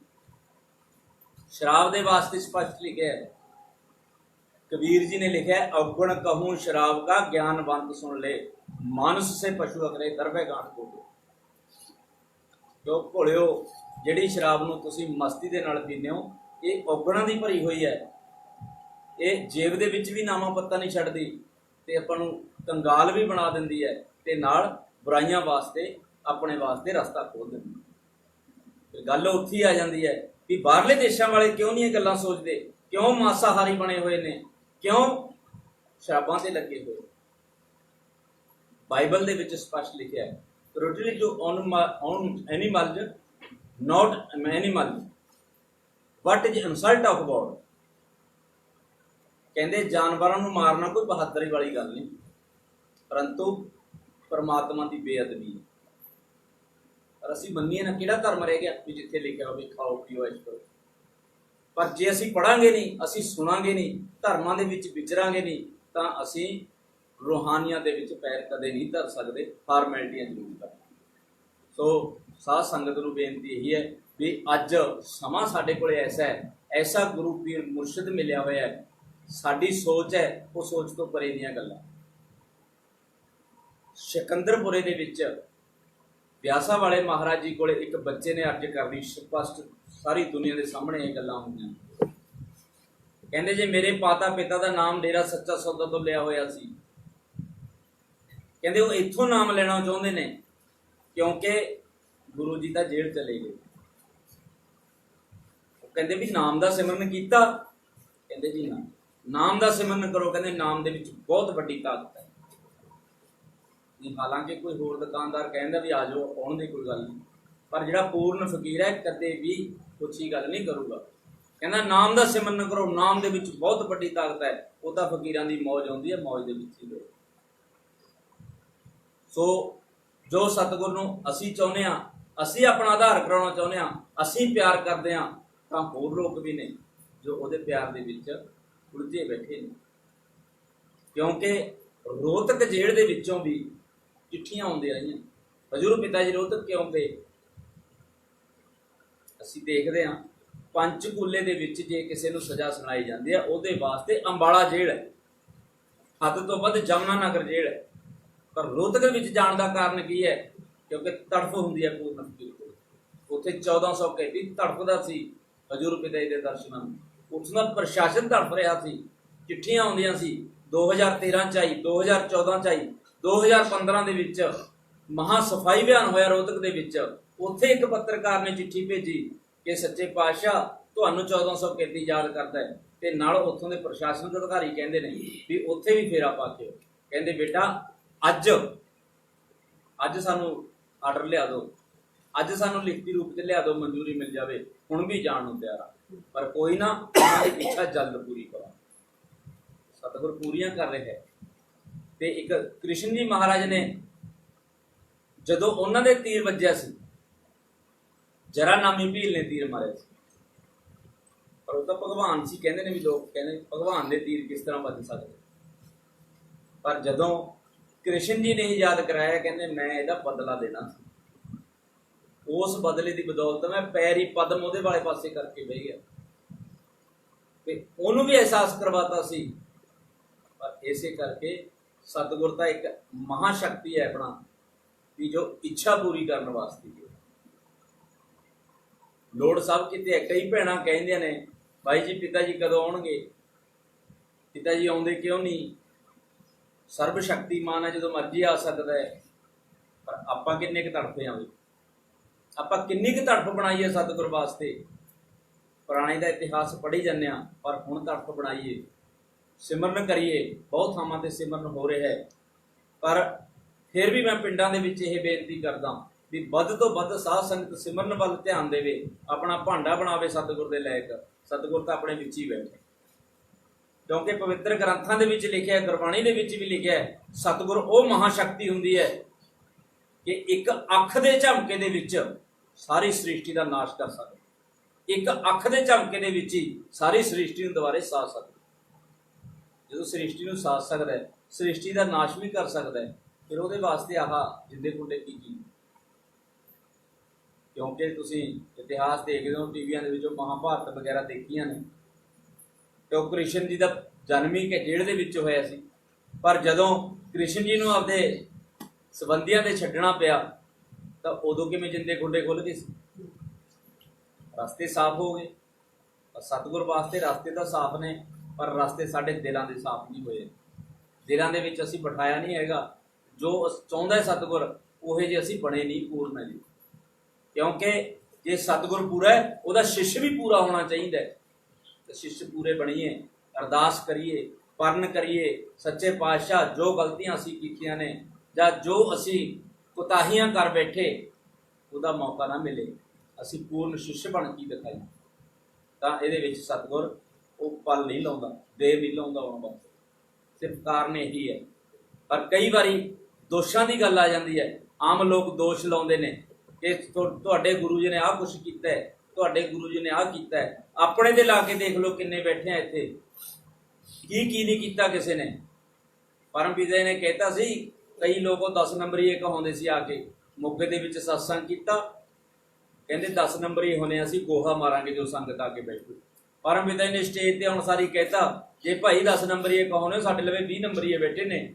शराब दे वास्ते स्पष्ट लिखिया है, कबीर जी ने लिखा है, अवगुण कहूँ शराब का ज्ञानवंत सुन ले, मानस से पशु अकरे दरबे गांठ को। जो भोलिओ ਜਿਹੜੀ ਸ਼ਰਾਬ ਨੂੰ ਤੁਸੀਂ ਮਸਤੀ ਦੇ ਨਾਲ ਪੀਂਦੇ ਹੋ, ਇਹ ਔਗਣਾਂ ਦੀ ਭਰੀ ਹੋਈ ਹੈ। ਇਹ ਜੇਬ ਦੇ ਵਿੱਚ ਵੀ ਨਾਮਾ ਪੱਤਾ ਨਹੀਂ ਛੱਡਦੀ, ਤੇ ਆਪਾਂ ਨੂੰ ਕੰਗਾਲ ਵੀ ਬਣਾ ਦਿੰਦੀ ਹੈ, ਤੇ ਨਾਲ ਬੁਰਾਈਆਂ ਵਾਸਤੇ ਆਪਣੇ ਵਾਸਤੇ ਰਸਤਾ ਖੋਲ ਦਿੰਦੀ ਹੈ। ਤੇ ਗੱਲ ਉੱਥੇ ਆ ਜਾਂਦੀ ਹੈ ਵੀ ਬਾਹਰਲੇ ਦੇਸ਼ਾਂ ਵਾਲੇ ਕਿਉਂ ਨਹੀਂ ਇਹ ਗੱਲਾਂ ਸੋਚਦੇ, ਕਿਉਂ ਮਾਸਾਹਾਰੀ ਬਣੇ ਹੋਏ ਨੇ, ਕਿਉਂ ਸ਼ਰਾਬਾਂ ਤੇ ਲੱਗੇ ਹੋਏ। ਬਾਈਬਲ ਦੇ ਵਿੱਚ ਸਪਸ਼ਟ ਲਿਖਿਆ ਹੈ, cruelty to on animals not animal but is insult of God। ਕਹਿੰਦੇ ਜਾਨਵਰਾਂ ਨੂੰ ਮਾਰਨਾ ਕੋਈ ਬਹਾਦਰੀ ਵਾਲੀ ਗੱਲ ਨਹੀਂ, ਪਰੰਤੂ ਪਰਮਾਤਮਾ ਦੀ ਬੇਅਦਬੀ ਹੈ। ਪਰ ਅਸੀਂ ਮੰਨੀਏ ਨਾ, ਕਿਹੜਾ ਧਰਮ ਰਹਿ ਗਿਆ ਵੀ ਜਿੱਥੇ ਲਿਖਿਆ ਹੋਵੇ ਖਾਓ ਪੀਓ ਐਸ਼ ਕਰੋ। ਪਰ ਜੇ ਅਸੀਂ ਪੜਾਂਗੇ ਨਹੀਂ, ਅਸੀਂ ਸੁਣਾਂਗੇ ਨਹੀਂ, ਧਰਮਾਂ ਦੇ ਵਿੱਚ ਵਿਚਰਾਂਗੇ ਨਹੀਂ, ਤਾਂ ਅਸੀਂ ਰੂਹਾਨੀਆਂ ਦੇ ਵਿੱਚ ਪੈਰ ਕਦੇ ਨਹੀਂ ਧਰ ਸਕਦੇ, ਫਾਰਮੈਲਿਟੀਆਂ ਜ਼ਰੂਰ ਕਰਾਂਗੇ। ਸੋ ਸਾਧ ਸੰਗਤ ਨੂੰ ਬੇਨਤੀ ਇਹੀ ਹੈ ਵੀ ਅੱਜ ਸਮਾਂ ਸਾਡੇ ਕੋਲ ਐਸਾ ਹੈ, ਐਸਾ ਗੁਰੂ ਪੀਰ ਮੁਰਸ਼ਿਦ ਮਿਲਿਆ ਹੋਇਆ ਹੈ, ਸਾਡੀ ਸੋਚ ਹੈ ਉਹ ਸੋਚ ਤੋਂ ਪਰੇ ਦੀਆਂ ਗੱਲਾਂ। ਸਿਕੰਦਰਪੁਰੇ ਦੇ ਵਿੱਚ ਵਿਆਸਾ ਵਾਲੇ ਮਹਾਰਾਜ ਜੀ ਕੋਲੇ ਇੱਕ ਬੱਚੇ ਨੇ ਅਰਜ਼ ਕਰਨੀ, ਸਪਸ਼ਟ ਸਾਰੀ ਦੁਨੀਆ ਦੇ ਸਾਹਮਣੇ ਇਹ ਗੱਲਾਂ ਹੋਈਆਂ। ਕਹਿੰਦੇ ਜੇ ਮੇਰੇ ਮਾਤਾ ਪਿਤਾ ਦਾ ਨਾਮ ਡੇਰਾ ਸੱਚਾ ਸੌਦਾ ਤੋਂ ਲਿਆ ਹੋਇਆ ਸੀ, ਕਹਿੰਦੇ ਉਹ ਇੱਥੋਂ ਨਾਮ ਲੈਣਾ ਚਾਹੁੰਦੇ ਨੇ ਕਿਉਂਕਿ ਗੁਰੂ ਜੀ ਤਾਂ ਜੇਲ੍ਹ ਚਲੇ ਗਏ। ਉਹ ਕਹਿੰਦੇ ਵੀ ਨਾਮ ਦਾ ਸਿਮਰਨ ਕੀਤਾ, ਕਹਿੰਦੇ ਜੀ ਨਾ, ਨਾਮ ਦਾ ਸਿਮਰਨ ਕਰੋ, ਕਹਿੰਦੇ ਨਾਮ ਦੇ ਵਿੱਚ ਬਹੁਤ ਵੱਡੀ ਤਾਕਤ ਹੈ। ਨਹੀਂ, ਹਾਲਾਂਕਿ ਕੋਈ ਹੋਰ ਦੁਕਾਨਦਾਰ ਕਹਿੰਦਾ ਵੀ ਆ ਜਾਓ, ਆਉਣ ਦੀ ਕੋਈ ਗੱਲ ਨਹੀਂ, ਪਰ ਜਿਹੜਾ ਪੂਰਨ ਫਕੀਰ ਹੈ ਕਦੇ ਵੀ ਪੁੱਛੀ ਗੱਲ ਨਹੀਂ ਕਰੂਗਾ। ਕਹਿੰਦਾ ਨਾਮ ਦਾ ਸਿਮਰਨ ਕਰੋ, ਨਾਮ ਦੇ ਵਿੱਚ ਬਹੁਤ ਵੱਡੀ ਤਾਕਤ ਹੈ। ਉਹ ਤਾਂ ਫਕੀਰਾਂ ਦੀ ਮੌਜ ਆਉਂਦੀ ਹੈ, ਮੌਜ ਦੇ ਵਿੱਚ ਹੀ ਰਹੋ। ਸੋ ਜੋ ਸਤਿਗੁਰ ਨੂੰ ਅਸੀਂ ਚਾਹੁੰਦੇ ਹਾਂ, ਅਸੀਂ ਆਪਣਾ ਆਧਾਰ ਕਰਾਉਣਾ ਚਾਹੁੰਦੇ ਹਾਂ, ਅਸੀਂ ਪਿਆਰ ਕਰਦੇ ਹਾਂ, ਤਾਂ ਹੋਰ ਲੋਕ ਵੀ ਨੇ ਜੋ ਉਹਦੇ ਪਿਆਰ ਦੇ ਵਿੱਚ ਉਲਝੇ ਬੈਠੇ ਨੇ। ਕਿਉਂਕਿ ਰੋਹਤਕ ਜੇਲ੍ਹ ਦੇ ਵਿੱਚੋਂ ਵੀ ਚਿੱਠੀਆਂ ਆਉਂਦੀਆਂ ਰਹੀਆਂ। ਹਜ਼ੂਰ ਪਿਤਾ ਜੀ ਰੋਹਤਕ ਕਿਉਂ ਗਏ? ਅਸੀਂ ਦੇਖਦੇ ਹਾਂ ਪੰਚਕੂਲੇ ਦੇ ਵਿੱਚ ਜੇ ਕਿਸੇ ਨੂੰ ਸਜ਼ਾ ਸੁਣਾਈ ਜਾਂਦੀ ਹੈ, ਉਹਦੇ ਵਾਸਤੇ ਅੰਬਾਲਾ ਜੇਲ੍ਹ ਹੈ, ਹੱਦ ਤੋਂ ਵੱਧ ਜਮਨਾ ਨਗਰ ਜੇਲ੍ਹ ਹੈ। ਪਰ ਰੋਹਤਕ ਵਿੱਚ ਜਾਣ ਦਾ ਕਾਰਨ ਕੀ ਹੈ? ਕਿਉਂਕਿ ਤੜਫ ਹੁੰਦੀ ਹੈ ਪੂਰਨ ਫਕੀਰ ਕੋਲ। ਉੱਥੇ 1400 ਕੈਦੀ ਤੜਫਦਾ ਸੀ ਹਜ਼ੂਰ ਪਿਤਾ ਜੀ ਦੇ ਦਰਸ਼ਨਾਂ ਨੂੰ। ਉੱਥੋਂ ਦਾ ਪ੍ਰਸ਼ਾਸਨ ਤੜਫ ਰਿਹਾ ਸੀ, ਚਿੱਠੀਆਂ ਆਉਂਦੀਆਂ ਸੀ। 2013 ਚ ਆਈ, 2014 ਚ ਆਈ, 2015 ਦੇ ਵਿੱਚ ਮਹਾ ਸਫਾਈ ਅਭਿਆਨ ਹੋਇਆ ਰੋਹਤਕ ਦੇ ਵਿੱਚ। ਉੱਥੇ ਇੱਕ ਪੱਤਰਕਾਰ ਨੇ ਚਿੱਠੀ ਭੇਜੀ ਕਿ ਸੱਚੇ ਪਾਤਸ਼ਾਹ ਤੁਹਾਨੂੰ 1400 ਕੈਦੀ ਯਾਦ ਕਰਦਾ ਹੈ, ਤੇ ਨਾਲ ਉੱਥੋਂ ਦੇ ਪ੍ਰਸ਼ਾਸਨਿਕ ਅਧਿਕਾਰੀ ਕਹਿੰਦੇ ਨੇ ਵੀ ਉੱਥੇ ਵੀ ਫੇਰਾ ਪਾ ਕੇ। ਕਹਿੰਦੇ ਬੇਟਾ ਅੱਜ ਸਾਨੂੰ ਆਰਡਰ ਲਿਆ ਦਿਓ, ਅੱਜ ਸਾਨੂੰ ਲਿਖਤੀ ਰੂਪ 'ਚ ਲਿਆ ਦਿਓ, ਮਨਜ਼ੂਰੀ ਮਿਲ ਜਾਵੇ, ਹੁਣ ਵੀ ਜਾਣ ਨੂੰ ਤਿਆਰ ਆ, ਪਰ ਕੋਈ ਨਾ, ਉਹਨਾਂ ਦੀ ਇੱਛਾ ਜਲਦ ਪੂਰੀ ਕਰਾਂ। ਸਤਿਗੁਰ ਪੂਰੀਆਂ ਕਰ ਰਿਹਾ ਹੈ। ਤੇ ਇੱਕ ਕ੍ਰਿਸ਼ਨ ਜੀ ਮਹਾਰਾਜ ਨੇ ਜਦੋਂ ਉਹਨਾਂ ਦੇ ਤੀਰ ਵੱਜਿਆ ਸੀ, ਜਰਾ ਨਾਮੀ ਭੀਲ ਨੇ ਤੀਰ ਮਾਰਿਆ ਸੀ, ਪਰ ਉਹ ਤਾਂ ਭਗਵਾਨ ਸੀ। ਕਹਿੰਦੇ ਨੇ ਵੀ ਲੋਕ ਕਹਿੰਦੇ ਭਗਵਾਨ ਦੇ ਤੀਰ ਕਿਸ ਤਰ੍ਹਾਂ ਵੱਜ ਸਕਦੇ, ਪਰ ਜਦੋਂ ਕ੍ਰਿਸ਼ਨ ਜੀ ਨੇ ਹੀ ਯਾਦ ਕਰਾਇਆ, ਕਹਿੰਦੇ ਮੈਂ ਇਹਦਾ ਬਦਲਾ ਦੇਣਾ ਸੀ। ਉਸ ਬਦਲੇ ਦੀ ਬਦੌਲਤ ਮੈਂ ਪੈਰੀ ਪਦਮ ਉਹਦੇ ਵਾਲੇ ਪਾਸੇ ਕਰਕੇ ਬਹਿ ਗਿਆ, ਤੇ ਉਹਨੂੰ ਵੀ ਅਹਿਸਾਸ ਕਰਵਾਤਾ ਸੀ। ਪਰ ਇਸੇ ਕਰਕੇ ਸਤਿਗੁਰ ਤਾਂ ਇੱਕ ਮਹਾ ਸ਼ਕਤੀ ਹੈ ਆਪਣਾ, ਵੀ ਜੋ ਇੱਛਾ ਪੂਰੀ ਕਰਨ ਵਾਸਤੇ। ਲੋੜ ਸਭ ਕਿਤੇ ਹੈ। ਕਈ ਭੈਣਾਂ ਕਹਿੰਦੀਆਂ ਨੇ ਭਾਈ ਜੀ ਪਿਤਾ ਜੀ ਕਦੋਂ ਆਉਣਗੇ, ਪਿਤਾ ਜੀ ਆਉਂਦੇ ਕਿਉਂ ਨਹੀਂ? ਸਰਬ ਸ਼ਕਤੀਮਾਨ ਹੈ, ਜਦੋਂ ਮਰਜ਼ੀ ਆ ਸਕਦਾ ਹੈ। ਪਰ ਆਪਾਂ ਕਿੰਨੇ ਕੁ ਤੜਫੇ ਆਵੇ, ਆਪਾਂ ਕਿੰਨੀ ਕੁ ਤੜਫ ਬਣਾਈ ਹੈ ਸਤਿਗੁਰ ਵਾਸਤੇ। ਪੁਰਾਣੇ ਦਾ ਇਤਿਹਾਸ ਪੜ੍ਹੀ ਜਾਂਦੇ ਹਾਂ, ਪਰ ਹੁਣ ਤੜਫ ਬਣਾਈਏ, ਸਿਮਰਨ ਕਰੀਏ। ਬਹੁਤ ਥਾਵਾਂ ਤੇ ਸਿਮਰਨ ਹੋ ਰਿਹਾ ਹੈ, ਪਰ ਫਿਰ ਵੀ ਮੈਂ ਪਿੰਡਾਂ ਦੇ ਵਿੱਚ ਇਹ ਬੇਨਤੀ ਕਰਦਾ ਵੀ ਵੱਧ ਤੋਂ ਵੱਧ ਸਾਧ ਸੰਗਤ ਸਿਮਰਨ ਵੱਲ ਧਿਆਨ ਦੇਵੇ, ਆਪਣਾ ਭਾਂਡਾ ਬਣਾਵੇ ਸਤਿਗੁਰ ਦੇ ਲਾਇਕ। ਸਤਿਗੁਰ ਤਾਂ ਆਪਣੇ ਵਿੱਚ ਹੀ ਬੈਠੇ, ਕਿਉਂਕਿ ਪਵਿੱਤਰ ਗ੍ਰੰਥਾਂ ਦੇ ਵਿੱਚ ਲਿਖਿਆ, ਗੁਰਬਾਣੀ ਦੇ ਵਿੱਚ ਵੀ ਲਿਖਿਆ, ਸਤਿਗੁਰ ਉਹ ਮਹਾ ਸ਼ਕਤੀ ਹੁੰਦੀ ਹੈ ਕਿ ਇੱਕ ਅੱਖ ਦੇ ਝਮਕੇ ਦੇ ਵਿੱਚ ਸਾਰੀ ਸ੍ਰਿਸ਼ਟੀ ਦਾ ਨਾਸ਼ ਕਰ ਸਕਦਾ। ਇੱਕ ਅੱਖ ਦੇ ਝਮਕੇ ਦੇ ਵਿੱਚ ਹੀ ਸਾਰੀ ਸ੍ਰਿਸ਼ਟੀ ਨੂੰ ਦੁਬਾਰੇ ਸਾਧ ਸਕਦਾ। ਜਦੋਂ ਸ੍ਰਿਸ਼ਟੀ ਨੂੰ ਸਾਧ ਸਕਦਾ ਹੈ, ਸ੍ਰਿਸ਼ਟੀ ਦਾ ਨਾਸ਼ ਵੀ ਕਰ ਸਕਦਾ ਹੈ, ਫਿਰ ਉਹਦੇ ਵਾਸਤੇ ਆਹ ਜਿੰਦੇ ਗੁੰਡੇ ਕੀ ਕੀ। ਕਿਉਂਕਿ ਤੁਸੀਂ ਇਤਿਹਾਸ ਦੇਖਦੇ ਹੋ ਟੀਵੀਆਂ ਦੇ ਵਿੱਚੋਂ, ਮਹਾਭਾਰਤ ਵਗੈਰਾ ਦੇਖੀਆਂ ਨੇ, ਤੇ ਉਹ ਕ੍ਰਿਸ਼ਨ ਜੀ ਦਾ ਜਨਮ ਹੀ ਕਿ ਜੇਲ੍ਹ ਦੇ ਵਿੱਚ ਹੋਇਆ ਸੀ। ਪਰ ਜਦੋਂ ਕ੍ਰਿਸ਼ਨ ਜੀ ਨੂੰ ਆਪਦੇ ਸੰਬੰਧੀਆਂ ਤੇ ਛੱਡਣਾ ਪਿਆ, ਤਾਂ ਉਦੋਂ ਕਿਵੇਂ ਜਿੰਦੇ ਗੁੰਡੇ ਖੁੱਲ ਗਏ ਸੀ, ਰਸਤੇ ਸਾਫ਼ ਹੋ ਗਏ। ਸਤਿਗੁਰ ਵਾਸਤੇ ਰਸਤੇ ਤਾਂ ਸਾਫ਼ ਨੇ, ਪਰ ਰਸਤੇ ਸਾਡੇ ਦਿਲਾਂ ਦੇ ਸਾਫ਼ ਨਹੀਂ ਹੋਏ। ਦਿਲਾਂ ਦੇ ਵਿੱਚ ਅਸੀਂ ਬਿਠਾਇਆ ਨਹੀਂ ਹੈਗਾ ਜੋ ਚਾਹੁੰਦਾ ਸਤਿਗੁਰ, ਉਹੇ ਜਿਹੇ ਅਸੀਂ ਬਣੇ ਨਹੀਂ, ਪੂਰਨ ਹੈ ਜੀ। ਕਿਉਂਕਿ ਜੇ ਸਤਿਗੁਰ ਪੂਰਾ ਹੈ, ਉਹਦਾ ਸ਼ਿਸ਼ ਵੀ ਪੂਰਾ ਹੋਣਾ ਚਾਹੀਦਾ ਹੈ। ਤੇ ਸ਼ਿਸ਼ ਪੂਰੇ ਬਣੀਏ, ਅਰਦਾਸ ਕਰੀਏ, ਪਰਨ ਕਰੀਏ, ਸੱਚੇ ਪਾਤਸ਼ਾਹ ਜੋ ਗਲਤੀਆਂ ਅਸੀਂ ਕੀਤੀਆਂ ਨੇ ਜਾਂ ਜੋ ਅਸੀਂ ਕੁਤਾਹੀਆਂ ਕਰ ਬੈਠੇ, ਉਹਦਾ ਮੌਕਾ ਨਾ ਮਿਲੇ, ਅਸੀਂ ਪੂਰਨ ਸ਼ਿਸ਼ ਬਣ ਕੇ ਦਿਖਾਈ। ਤਾਂ ਇਹਦੇ ਵਿੱਚ ਸਤਿਗੁਰ ਉਹ ਪਲ ਨਹੀਂ ਲਾਉਂਦਾ, ਦੇਰ ਨਹੀਂ ਲਾਉਂਦਾ ਉਹਨਾਂ ਵਾਸਤੇ। ਸਿਰਫ ਕਾਰਨ ਇਹੀ ਹੈ। ਪਰ ਕਈ ਵਾਰੀ ਦੋਸ਼ਾਂ ਦੀ ਗੱਲ ਆ ਜਾਂਦੀ ਹੈ। ਆਮ ਲੋਕ ਦੋਸ਼ ਲਾਉਂਦੇ ਨੇ ਕਿ ਤੁਹਾਡੇ ਗੁਰੂ ਜੀ ਨੇ ਆਹ ਕੁਛ ਕੀਤਾ ਹੈ, ਤੁਹਾਡੇ ਗੁਰੂ ਜੀ ਨੇ ਆਹ ਕੀਤਾ ਹੈ। ਆਪਣੇ ਤੇ ਲਾ ਕੇ ਦੇਖ ਲਓ ਕਿੰਨੇ ਬੈਠੇ ਆ ਇੱਥੇ, ਕੀ ਨਹੀਂ ਕੀਤਾ ਕਿਸੇ ਨੇ। ਪਰਮ ਪਿਤਾ ਨੇ ਕਹਿਤਾ ਸੀ, ਕਈ ਲੋਕ ਉਹ 10 ਨੰਬਰੀ ਕਹਾਉਂਦੇ ਸੀ ਆ ਕੇ ਮੋਗੇ ਦੇ ਵਿੱਚ ਸਤਸੰਗ ਕੀਤਾ, ਕਹਿੰਦੇ 10 ਨੰਬਰੀ ਹੋਣੇ, ਅਸੀਂ ਗੋਹਾ ਮਾਰਾਂਗੇ ਜੋ ਸੰਗਤ ਆ ਕੇ ਬੈਠੂ। ਪਰਮ ਪਿਤਾ ਨੇ ਸਟੇਜ ਤੇ ਹੁਣ ਸਾਰੀ ਕਹਿਤਾ, ਜੇ ਭਾਈ 10 ਨੰਬਰੀ ਕਹਾਉਣੇ, ਸਾਡੇ ਲਵੇ 20 ਨੰਬਰੀ ਬੈਠੇ ਨੇ,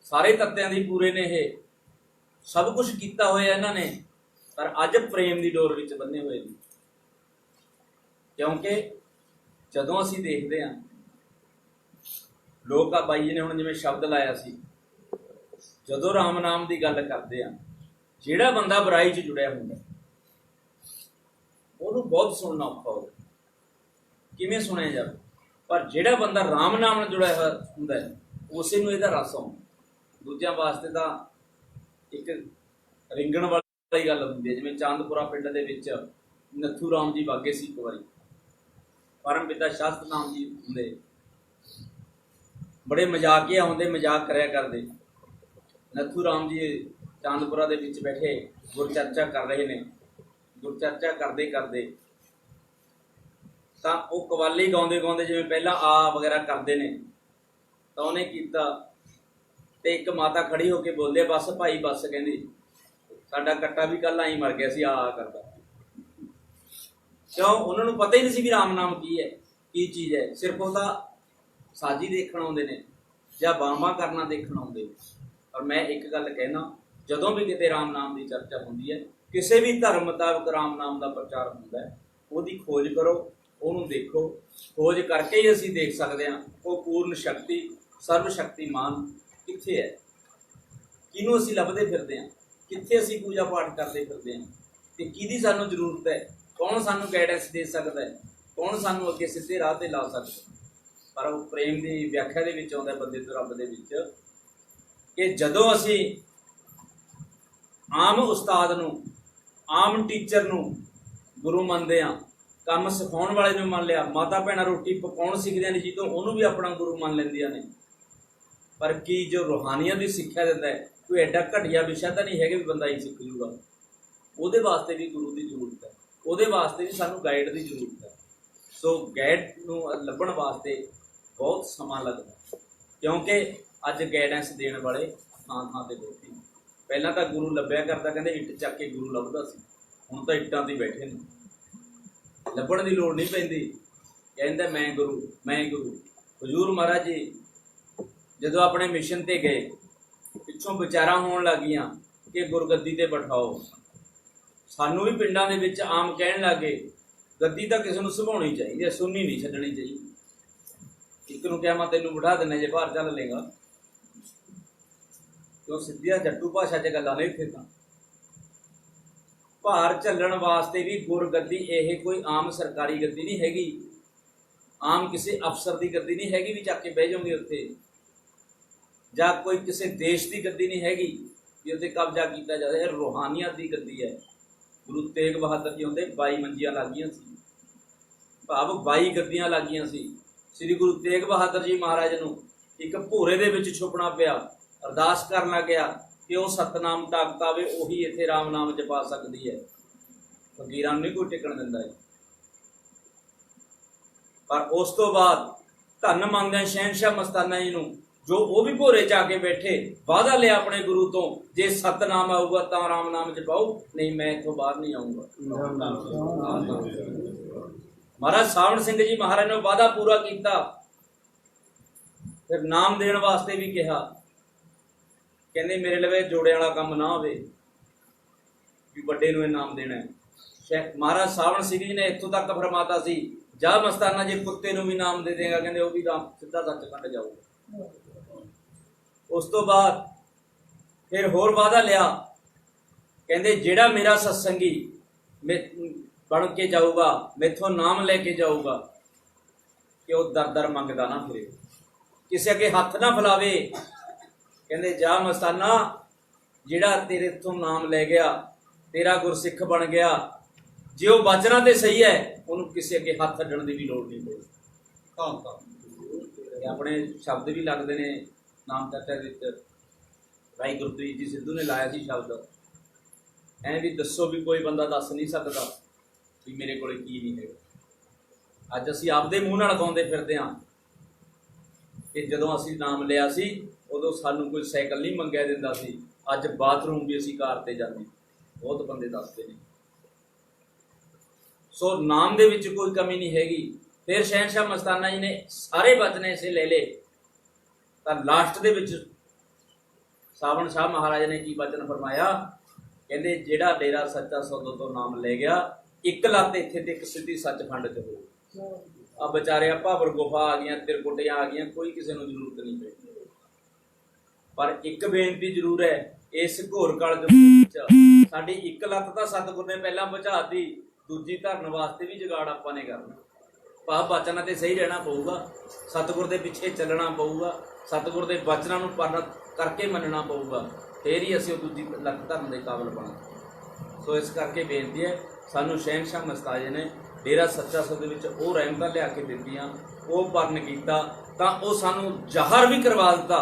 ਸਾਰੇ ਤੱਤਿਆਂ ਦੀ ਪੂਰੇ ਨੇ, ਇਹ ਸਭ ਕੁਝ ਕੀਤਾ ਹੋਇਆ ਇਹਨਾਂ ਨੇ, ਪਰ ਅੱਜ ਪ੍ਰੇਮ ਦੀ ਡੋਰ ਵਿੱਚ ਬੰਨੇ ਹੋਏ ਨੇ। ਕਿਉਂਕਿ ਜਦੋਂ ਅਸੀਂ ਦੇਖਦੇ ਹਾਂ ਲੋਕ ਆ ਬਾਈ ਜੀ ਨੇ ਹੁਣ ਜਿਵੇਂ ਸ਼ਬਦ ਲਾਇਆ ਸੀ, ਜਦੋਂ ਰਾਮ ਨਾਮ ਦੀ ਗੱਲ ਕਰਦੇ ਆ, ਜਿਹੜਾ ਬੰਦਾ ਬੁਰਾਈ 'ਚ ਜੁੜਿਆ ਹੁੰਦਾ ਉਹਨੂੰ ਬਹੁਤ ਸੁਣਨਾ ਔਖਾ ਹੋਵੇ, ਕਿਵੇਂ ਸੁਣਿਆ ਜਾਵੇ। ਪਰ ਜਿਹੜਾ ਬੰਦਾ ਰਾਮ ਨਾਮ ਨਾਲ ਜੁੜਿਆ ਹੋਇਆ ਹੁੰਦਾ ਹੈ, ਉਸੇ ਨੂੰ ਇਹਦਾ ਰਸ ਆਉਂਦਾ। ਦੂਜਿਆਂ ਵਾਸਤੇ ਤਾਂ ਇੱਕ ਰਿੰਗਣ ਵਾਲੀ ਗੱਲ ਹੁੰਦੀ ਹੈ। ਜਿਵੇਂ ਚਾਂਦਪੁਰਾ ਪਿੰਡ ਦੇ ਵਿੱਚ ਨੱਥੂ ਰਾਮ ਜੀ ਬਾਗੇ ਸੀ ਇੱਕ ਵਾਰੀ, ਪਰਮ ਪਿਤਾ ਸ਼ਾਸਤ ਨਾਮ ਜੀ ਹੁੰਦੇ, ਬੜੇ ਮਜ਼ਾਕੀਆ ਹੁੰਦੇ, ਮਜ਼ਾਕ ਕਰਿਆ ਕਰਦੇ। ਨੱਥੂ ਰਾਮ ਜੀ ਚਾਂਦਪੁਰਾ ਦੇ ਵਿੱਚ ਬੈਠੇ ਗੁਰਚਰਚਾ ਕਰ ਰਹੇ ਨੇ। ਗੁਰਚਰਚਾ ਕਰਦੇ ਕਰਦੇ ਤਾਂ ਉਹ ਕਵਾਲੀ ਗਾਉਂਦੇ ਗਾਉਂਦੇ, ਜਿਵੇਂ ਪਹਿਲਾਂ ਆ ਵਗੈਰਾ ਕਰਦੇ ਨੇ, ਤਾਂ ਉਹਨੇ ਕੀਤਾ ਤੇ ਇੱਕ ਮਾਤਾ ਖੜੀ ਹੋ ਕੇ ਬੋਲਦੇ, ਬਸ ਭਾਈ ਬਸ, ਕਹਿੰਦੀ ਸਾਡਾ ਕੱਟਾ ਵੀ ਕੱਲ ਆਈ ਮਰ ਗਿਆ ਸੀ, ਆ ਕਰਦਾ। ਕਿਉਂ? ਉਹਨਾਂ ਨੂੰ ਪਤਾ ਹੀ ਨਹੀਂ ਸੀ ਵੀ ਰਾਮ ਨਾਮ ਕੀ ਹੈ, ਕੀ ਚੀਜ਼ ਹੈ। ਸਿਰਫ ਉਹਦਾ ਸਾਜੀ ਦੇਖਣ ਆਉਂਦੇ ਨੇ ਜਾਂ ਬਾਂਬਾ ਕਰਨਾ ਦੇਖਣ ਆਉਂਦੇ ਨੇ। ਪਰ ਮੈਂ ਇੱਕ ਗੱਲ ਕਹਿਣਾ, ਜਦੋਂ ਵੀ ਕਿਤੇ ਰਾਮ ਨਾਮ ਦੀ ਚਰਚਾ ਹੁੰਦੀ ਹੈ, ਕਿਸੇ ਵੀ ਧਰਮ ਮੁਤਾਬਕ ਰਾਮ ਨਾਮ ਦਾ ਪ੍ਰਚਾਰ ਹੁੰਦਾ ਹੈ, ਉਹਦੀ ਖੋਜ ਕਰੋ, ਉਹਨੂੰ ਦੇਖੋ। ਖੋਜ ਕਰਕੇ ਹੀ ਅਸੀਂ ਦੇਖ ਸਕਦੇ ਹਾਂ ਉਹ ਪੂਰਨ ਸ਼ਕਤੀ, ਸਰਵ ਸ਼ਕਤੀਮਾਨ ਕਿੱਥੇ ਹੈ, ਕਿਹਨੂੰ ਅਸੀਂ ਲੱਭਦੇ ਫਿਰਦੇ ਹਾਂ, ਕਿੱਥੇ ਅਸੀਂ ਪੂਜਾ ਪਾਠ ਕਰਦੇ ਫਿਰਦੇ ਹਾਂ, ਤੇ ਕਿਹਦੀ ਸਾਨੂੰ ਜ਼ਰੂਰਤ ਹੈ, ਕੌਣ ਸਾਨੂੰ ਗਾਈਡੈਂਸ ਦੇ ਸਕਦਾ ਹੈ, ਕੌਣ ਸਾਨੂੰ ਅੱਗੇ ਸਿੱਧੇ ਰਾਹ ਤੇ ਲਾ ਸਕਦਾ। ਪਰ ਉਹ ਪ੍ਰੇਮ ਦੀ ਵਿਆਖਿਆ ਦੇ ਵਿੱਚ ਆਉਂਦਾ ਬੰਦੇ ਤੋਂ ਰੱਬ ਦੇ ਵਿੱਚ, ਕਿ ਜਦੋਂ ਅਸੀਂ ਆਮ ਉਸਤਾਦ ਨੂੰ, ਆਮ ਟੀਚਰ ਨੂੰ ਗੁਰੂ ਮੰਨਦੇ ਹਾਂ, ਕੰਮ ਸਿਖਾਉਣ ਵਾਲੇ ਨੂੰ ਮੰਨ ਲਿਆ, ਮਾਤਾ ਭੈਣਾਂ ਰੋਟੀ ਪਕਾਉਣ ਸਿੱਖਦਿਆਂ ਨੇ ਜਦੋਂ ਉਹਨੂੰ ਵੀ ਆਪਣਾ ਗੁਰੂ ਮੰਨ ਲੈਂਦੀਆਂ ਨੇ। ਪਰ ਕੀ ਜੋ ਰੂਹਾਨੀਅਤ ਦੀ ਸਿੱਖਿਆ ਦਿੰਦਾ ਹੈ, ਕੋਈ ਐਡਾ ਘਟੀਆ ਵਿਸ਼ਾ ਤਾਂ ਨਹੀਂ ਹੈਗਾ ਵੀ ਬੰਦਾ ਹੀ ਸਿੱਖ ਜੂਗਾ। ਉਹਦੇ ਵਾਸਤੇ ਵੀ ਗੁਰੂ ਦੀ ਜ਼ਰੂਰਤ ਹੈ, ਉਹਦੇ ਵਾਸਤੇ ਵੀ ਸਾਨੂੰ ਗਾਈਡ ਦੀ ਜ਼ਰੂਰਤ ਹੈ। ਸੋ ਗਾਈਡ ਨੂੰ ਲੱਭਣ ਵਾਸਤੇ ਬਹੁਤ ਸਮਾਂ ਲੱਗਦਾ, ਕਿਉਂਕਿ ਅੱਜ ਗਾਈਡੈਂਸ ਦੇਣ ਵਾਲੇ ਥਾਂ ਥਾਂ ਤੇ ਬੈਠੇ ਨੇ। ਪਹਿਲਾਂ ਤਾਂ ਗੁਰੂ ਲੱਭਿਆ ਕਰਦਾ, ਕਹਿੰਦੇ ਇੱਟ ਚੱਕ ਕੇ ਗੁਰੂ ਲੱਭਦਾ ਸੀ, ਹੁਣ ਤਾਂ ਇੱਟਾਂ 'ਤੇ ਬੈਠੇ ਨੇ, ਲੱਭਣ ਦੀ ਲੋੜ ਨਹੀਂ ਪੈਂਦੀ। ਕਹਿੰਦਾ ਮੈਂ ਗੁਰੂ, ਮੈਂ ਗੁਰੂ। ਹਜ਼ੂਰ ਮਹਾਰਾਜ ਜੀ ਜਦੋਂ ਆਪਣੇ ਮਿਸ਼ਨ ਤੇ ਗਏ, ਪਿੱਛੋਂ ਵਿਚਾਰਾਂ ਹੋਣ ਲੱਗੀਆਂ ਕਿ ਗੁਰਗੱਦੀ ਤੇ ਬਿਠਾਓ। ਸਾਨੂੰ ਵੀ ਪਿੰਡਾਂ ਦੇ ਵਿੱਚ ਆਮ ਕਹਿਣ ਲੱਗੇ, ਗੱਦੀ ਤਾਂ ਕਿਸੇ ਨੂੰ ਸੁਭਾਉਣੀ ਚਾਹੀਦੀ ਹੈ, ਸੁਣਨੀ ਨਹੀਂ ਛੱਡਣੀ ਚਾਹੀਦੀ। ਇੱਕ ਨੂੰ ਕਿਹਾ ਮੈਂ ਤੈਨੂੰ ਬਿਠਾ ਦਿੰਦਾ ਜੇ ਬਾਹਰ ਚੱਲ ਲੇਗਾ, ਕਿਉਂ ਸਿੱਧੀਆਂ ਜੱਟੂ ਭਾਸ਼ਾ 'ਚ ਗੱਲਾਂ ਨਹੀਂ ਇੱਥੇ ਤਾਂ। ਭਾਰ ਝੱਲਣ ਵਾਸਤੇ ਵੀ ਗੁਰਗੱਦੀ ਇਹ ਕੋਈ ਆਮ ਸਰਕਾਰੀ ਗੱਦੀ ਨਹੀਂ ਹੈਗੀ, ਆਮ ਕਿਸੇ ਅਫਸਰ ਦੀ ਗੱਦੀ ਨਹੀਂ ਹੈਗੀ ਵੀ ਚੱਕ ਕੇ ਬਹਿ ਜਾਓਗੇ ਉੱਥੇ, ਜਾਂ ਕੋਈ ਕਿਸੇ ਦੇਸ਼ ਦੀ ਗੱਦੀ ਨਹੀਂ ਹੈਗੀ ਵੀ ਉੱਥੇ ਕਬਜ਼ਾ ਕੀਤਾ ਜਾਵੇ। ਇਹ ਰੂਹਾਨੀਅਤ ਦੀ ਗੱਦੀ ਹੈ। ਗੁਰੂ ਤੇਗ ਬਹਾਦਰ ਜੀ ਹੁੰਦੇ 22 ਮੰਜੀਆਂ ਲੱਗੀਆਂ ਸੀ, ਭਾਵ 22 ਗੱਦੀਆਂ ਲੱਗੀਆਂ ਸੀ। ਸ੍ਰੀ ਗੁਰੂ ਤੇਗ ਬਹਾਦਰ ਜੀ ਮਹਾਰਾਜ ਨੂੰ ਇੱਕ ਭੋਰੇ ਦੇ ਵਿੱਚ ਛੁਪਣਾ ਪਿਆ, ਅਰਦਾਸ ਕਰਨ ਲੱਗਿਆ ਕਿ ਉਹ ਸਤਨਾਮ ਤਾਕਤ ਆਵੇ, ਉਹੀ ਇੱਥੇ ਰਾਮ ਨਾਮ ਜਪਾ ਸਕਦੀ ਹੈ। ਫਕੀਰਾਂ ਨੂੰ ਨਹੀਂ ਕੋਈ ਟਿਕਣ ਦਿੰਦਾ ਹੈ। ਪਰ ਉਸ ਤੋਂ ਬਾਅਦ ਧੰਨ ਮੰਗਦੇ ਸ਼ਹਿਨਸ਼ਾਹ ਮਸਤਾਨਾ ਜੀ ਨੂੰ, ਜੋ ਉਹ ਵੀ ਭੋਰੇ 'ਚ ਆ ਕੇ ਬੈਠੇ, ਵਾਅਦਾ ਲਿਆ ਆਪਣੇ ਗੁਰੂ ਤੋਂ, ਜੇ ਸਤਨਾਮ ਆਊਗਾ ਤਾਂ ਰਾਮ ਨਾਮ ਜਪਾਓ, ਨਹੀਂ ਮੈਂ ਇੱਥੋਂ ਬਾਹਰ ਨਹੀਂ ਆਊਂਗਾ। ਮਹਾਰਾਜ ਸਾਵਣ ਸਿੰਘ ਜੀ ਮਹਾਰਾਜ ਨੇ ਵਾਅਦਾ ਪੂਰਾ ਕੀਤਾ। ਫਿਰ ਨਾਮ ਦੇਣ ਵਾਸਤੇ ਵੀ ਕਿਹਾ, ਕਹਿੰਦੇ ਮੇਰੇ ਲਵੇ ਜੋੜਿਆਂ ਵਾਲਾ ਕੰਮ ਨਾ ਹੋਵੇ ਵੀ ਵੱਡੇ ਨੂੰ ਇਨਾਮ ਦੇਣਾ ਹੈ। ਮਹਾਰਾਜ ਸਾਵਣ ਸਿੰਘ ਜੀ ਨੇ ਇੱਥੋਂ ਤੱਕ ਫਰਮਾਤਾ ਸੀ, ਜਾ ਮਸਤਾਨਾ ਜੇ ਕੁੱਤੇ ਨੂੰ ਵੀ ਨਾਮ ਦੇ ਦੇਗਾ, ਕਹਿੰਦੇ ਉਹ ਵੀ ਰਾਮ ਸਿੱਧਾ ਸੱਚਖੰਡ ਜਾਊਗਾ। ਉਸ ਤੋਂ ਬਾਅਦ ਫਿਰ ਹੋਰ ਵਾਅਦਾ ਲਿਆ, ਕਹਿੰਦੇ ਜਿਹੜਾ ਮੇਰਾ ਸਤਸੰਗੀ ਬਣ ਕੇ ਜਾਊਗਾ, ਮੈਥੋਂ ਨਾਮ ਲੈ ਕੇ ਜਾਊਗਾ, ਕਿ ਉਹ ਦਰ ਦਰ ਮੰਗਦਾ ਨਾ ਫਿਰੇ, ਕਿਸੇ ਅੱਗੇ ਹੱਥ ਨਾ ਫੈਲਾਵੇ। ਕਹਿੰਦੇ ਜਾ ਮਸਤਾਨਾ, ਜਿਹੜਾ ਤੇਰੇ ਤੋਂ ਨਾਮ ਲੈ ਗਿਆ, ਤੇਰਾ ਗੁਰਸਿੱਖ ਬਣ ਗਿਆ, ਜੇ ਉਹ ਬਚਨਾਂ ਤੇ ਸਹੀ ਹੈ, ਉਹਨੂੰ ਕਿਸੇ ਅੱਗੇ ਹੱਥ ਅੱਡਣ ਦੀ ਵੀ ਲੋੜ ਨਹੀਂ ਪਊ। ਆਪਣੇ ਸ਼ਬਦ ਵੀ ਲੱਗਦੇ ਨੇ ਨਾਮ ਚਰਚਾ ਦੇ ਵਿੱਚ। ਭਾਈ ਗੁਰਪ੍ਰੀਤ ਜੀ ਸਿੱਧੂ ਨੇ ਲਾਇਆ ਸੀ ਸ਼ਬਦ, ਐਂ ਵੀ ਦੱਸੋ ਵੀ ਕੋਈ ਬੰਦਾ ਦੱਸ ਨਹੀਂ ਸਕਦਾ ਵੀ ਮੇਰੇ ਕੋਲ ਕੀ ਨਹੀਂ ਹੈਗਾ। ਅੱਜ ਅਸੀਂ ਆਪਦੇ ਮੂੰਹ ਨਾਲ ਗਾਉਂਦੇ ਫਿਰਦੇ ਹਾਂ ਕਿ ਜਦੋਂ ਅਸੀਂ ਨਾਮ ਲਿਆ ਸੀ ਉਦੋਂ ਸਾਨੂੰ ਕੋਈ ਸਾਈਕਲ ਨਹੀਂ ਮੰਗਿਆ ਦਿੰਦਾ ਸੀ, ਅੱਜ ਬਾਥਰੂਮ ਵੀ ਅਸੀਂ ਕਾਰ ਤੇ ਜਾਂਦੇ। ਬਹੁਤ ਬੰਦੇ ਦੱਸਦੇ ਨੇ। ਸੋ ਨਾਮ ਦੇ ਵਿੱਚ ਕੋਈ ਕਮੀ ਨਹੀਂ ਹੈਗੀ। ਫਿਰ ਸ਼ਹਿਨਸ਼ਾਹ ਮਸਤਾਨਾ ਜੀ ਨੇ ਸਾਰੇ ਬਚਨ ਐਸੇ ਲੈ ਲਏ, ਤਾਂ ਲਾਸਟ ਦੇ ਵਿੱਚ ਸਾਵਣ ਸ਼ਾਹ ਮਹਾਰਾਜ ਨੇ ਕੀ ਬਚਨ ਫਰਮਾਇਆ, ਕਹਿੰਦੇ ਜਿਹੜਾ ਡੇਰਾ ਸੱਚਾ ਸੌਦਾ ਤੋਂ ਨਾਮ ਲੈ ਗਿਆ, ਇੱਕ ਲੱਤ ਇੱਥੇ ਤੇ ਇੱਕ ਸਿੱਧੀ ਸੱਚਖੰਡ 'ਚ ਹੋ। ਆ ਵਿਚਾਰੇ ਆ ਭਾਵਰ ਗੁਫਾ ਆ ਗਈਆਂ, ਤਿਰਕੁਟੀਆਂ ਆ ਗਈਆਂ, ਕੋਈ ਕਿਸੇ ਨੂੰ ਜ਼ਰੂਰਤ ਨਹੀਂ ਪਈ। ਪਰ ਇੱਕ ਬੇਨਤੀ ਜ਼ਰੂਰ ਹੈ, ਇਸ ਘੋਰ ਕਾਲ ਦੇ ਵਿੱਚ ਸਾਡੀ ਇੱਕ ਲੱਤ ਤਾਂ ਸਤਿਗੁਰ ਨੇ ਪਹਿਲਾਂ ਬੁਝਾਤੀ, ਦੂਜੀ ਧਰਨ ਵਾਸਤੇ ਵੀ ਜੁਗਾੜ ਆਪਾਂ ਨੇ ਕਰਨਾ। ਭਾਵ ਬਚਨਾਂ ਤੇ ਸਹੀ ਰਹਿਣਾ ਪਊਗਾ, ਸਤਿਗੁਰ ਦੇ ਪਿੱਛੇ ਚੱਲਣਾ ਪਊਗਾ, ਸਤਿਗੁਰ ਦੇ ਬਚਨਾਂ ਨੂੰ ਪਾਲਣ ਕਰਕੇ ਮੰਨਣਾ ਪਊਗਾ, ਫੇਰ ਹੀ ਅਸੀਂ ਉਹ ਦੂਜੀ ਲੱਤ ਧਰਨ ਦੇ ਕਾਬਲ ਬਣਾਂਗੇ। ਸੋ ਇਸ ਕਰਕੇ ਬੇਨਤੀ ਹੈ, ਸਾਨੂੰ ਸ਼ਹਿਨਸ਼ਾਹ ਮਸਤਾਜ ਨੇ ਡੇਰਾ ਸੱਚਾ ਸੌਦਾ ਦੇ ਵਿੱਚ ਉਹ ਰਹਿਮਤਾਂ ਲਿਆ ਕੇ ਦਿੱਤੀਆਂ, ਉਹ ਪਰਨ ਕੀਤਾ, ਤਾਂ ਉਹ ਸਾਨੂੰ ਜ਼ਾਹਰ ਵੀ ਕਰਵਾ ਦਿੱਤਾ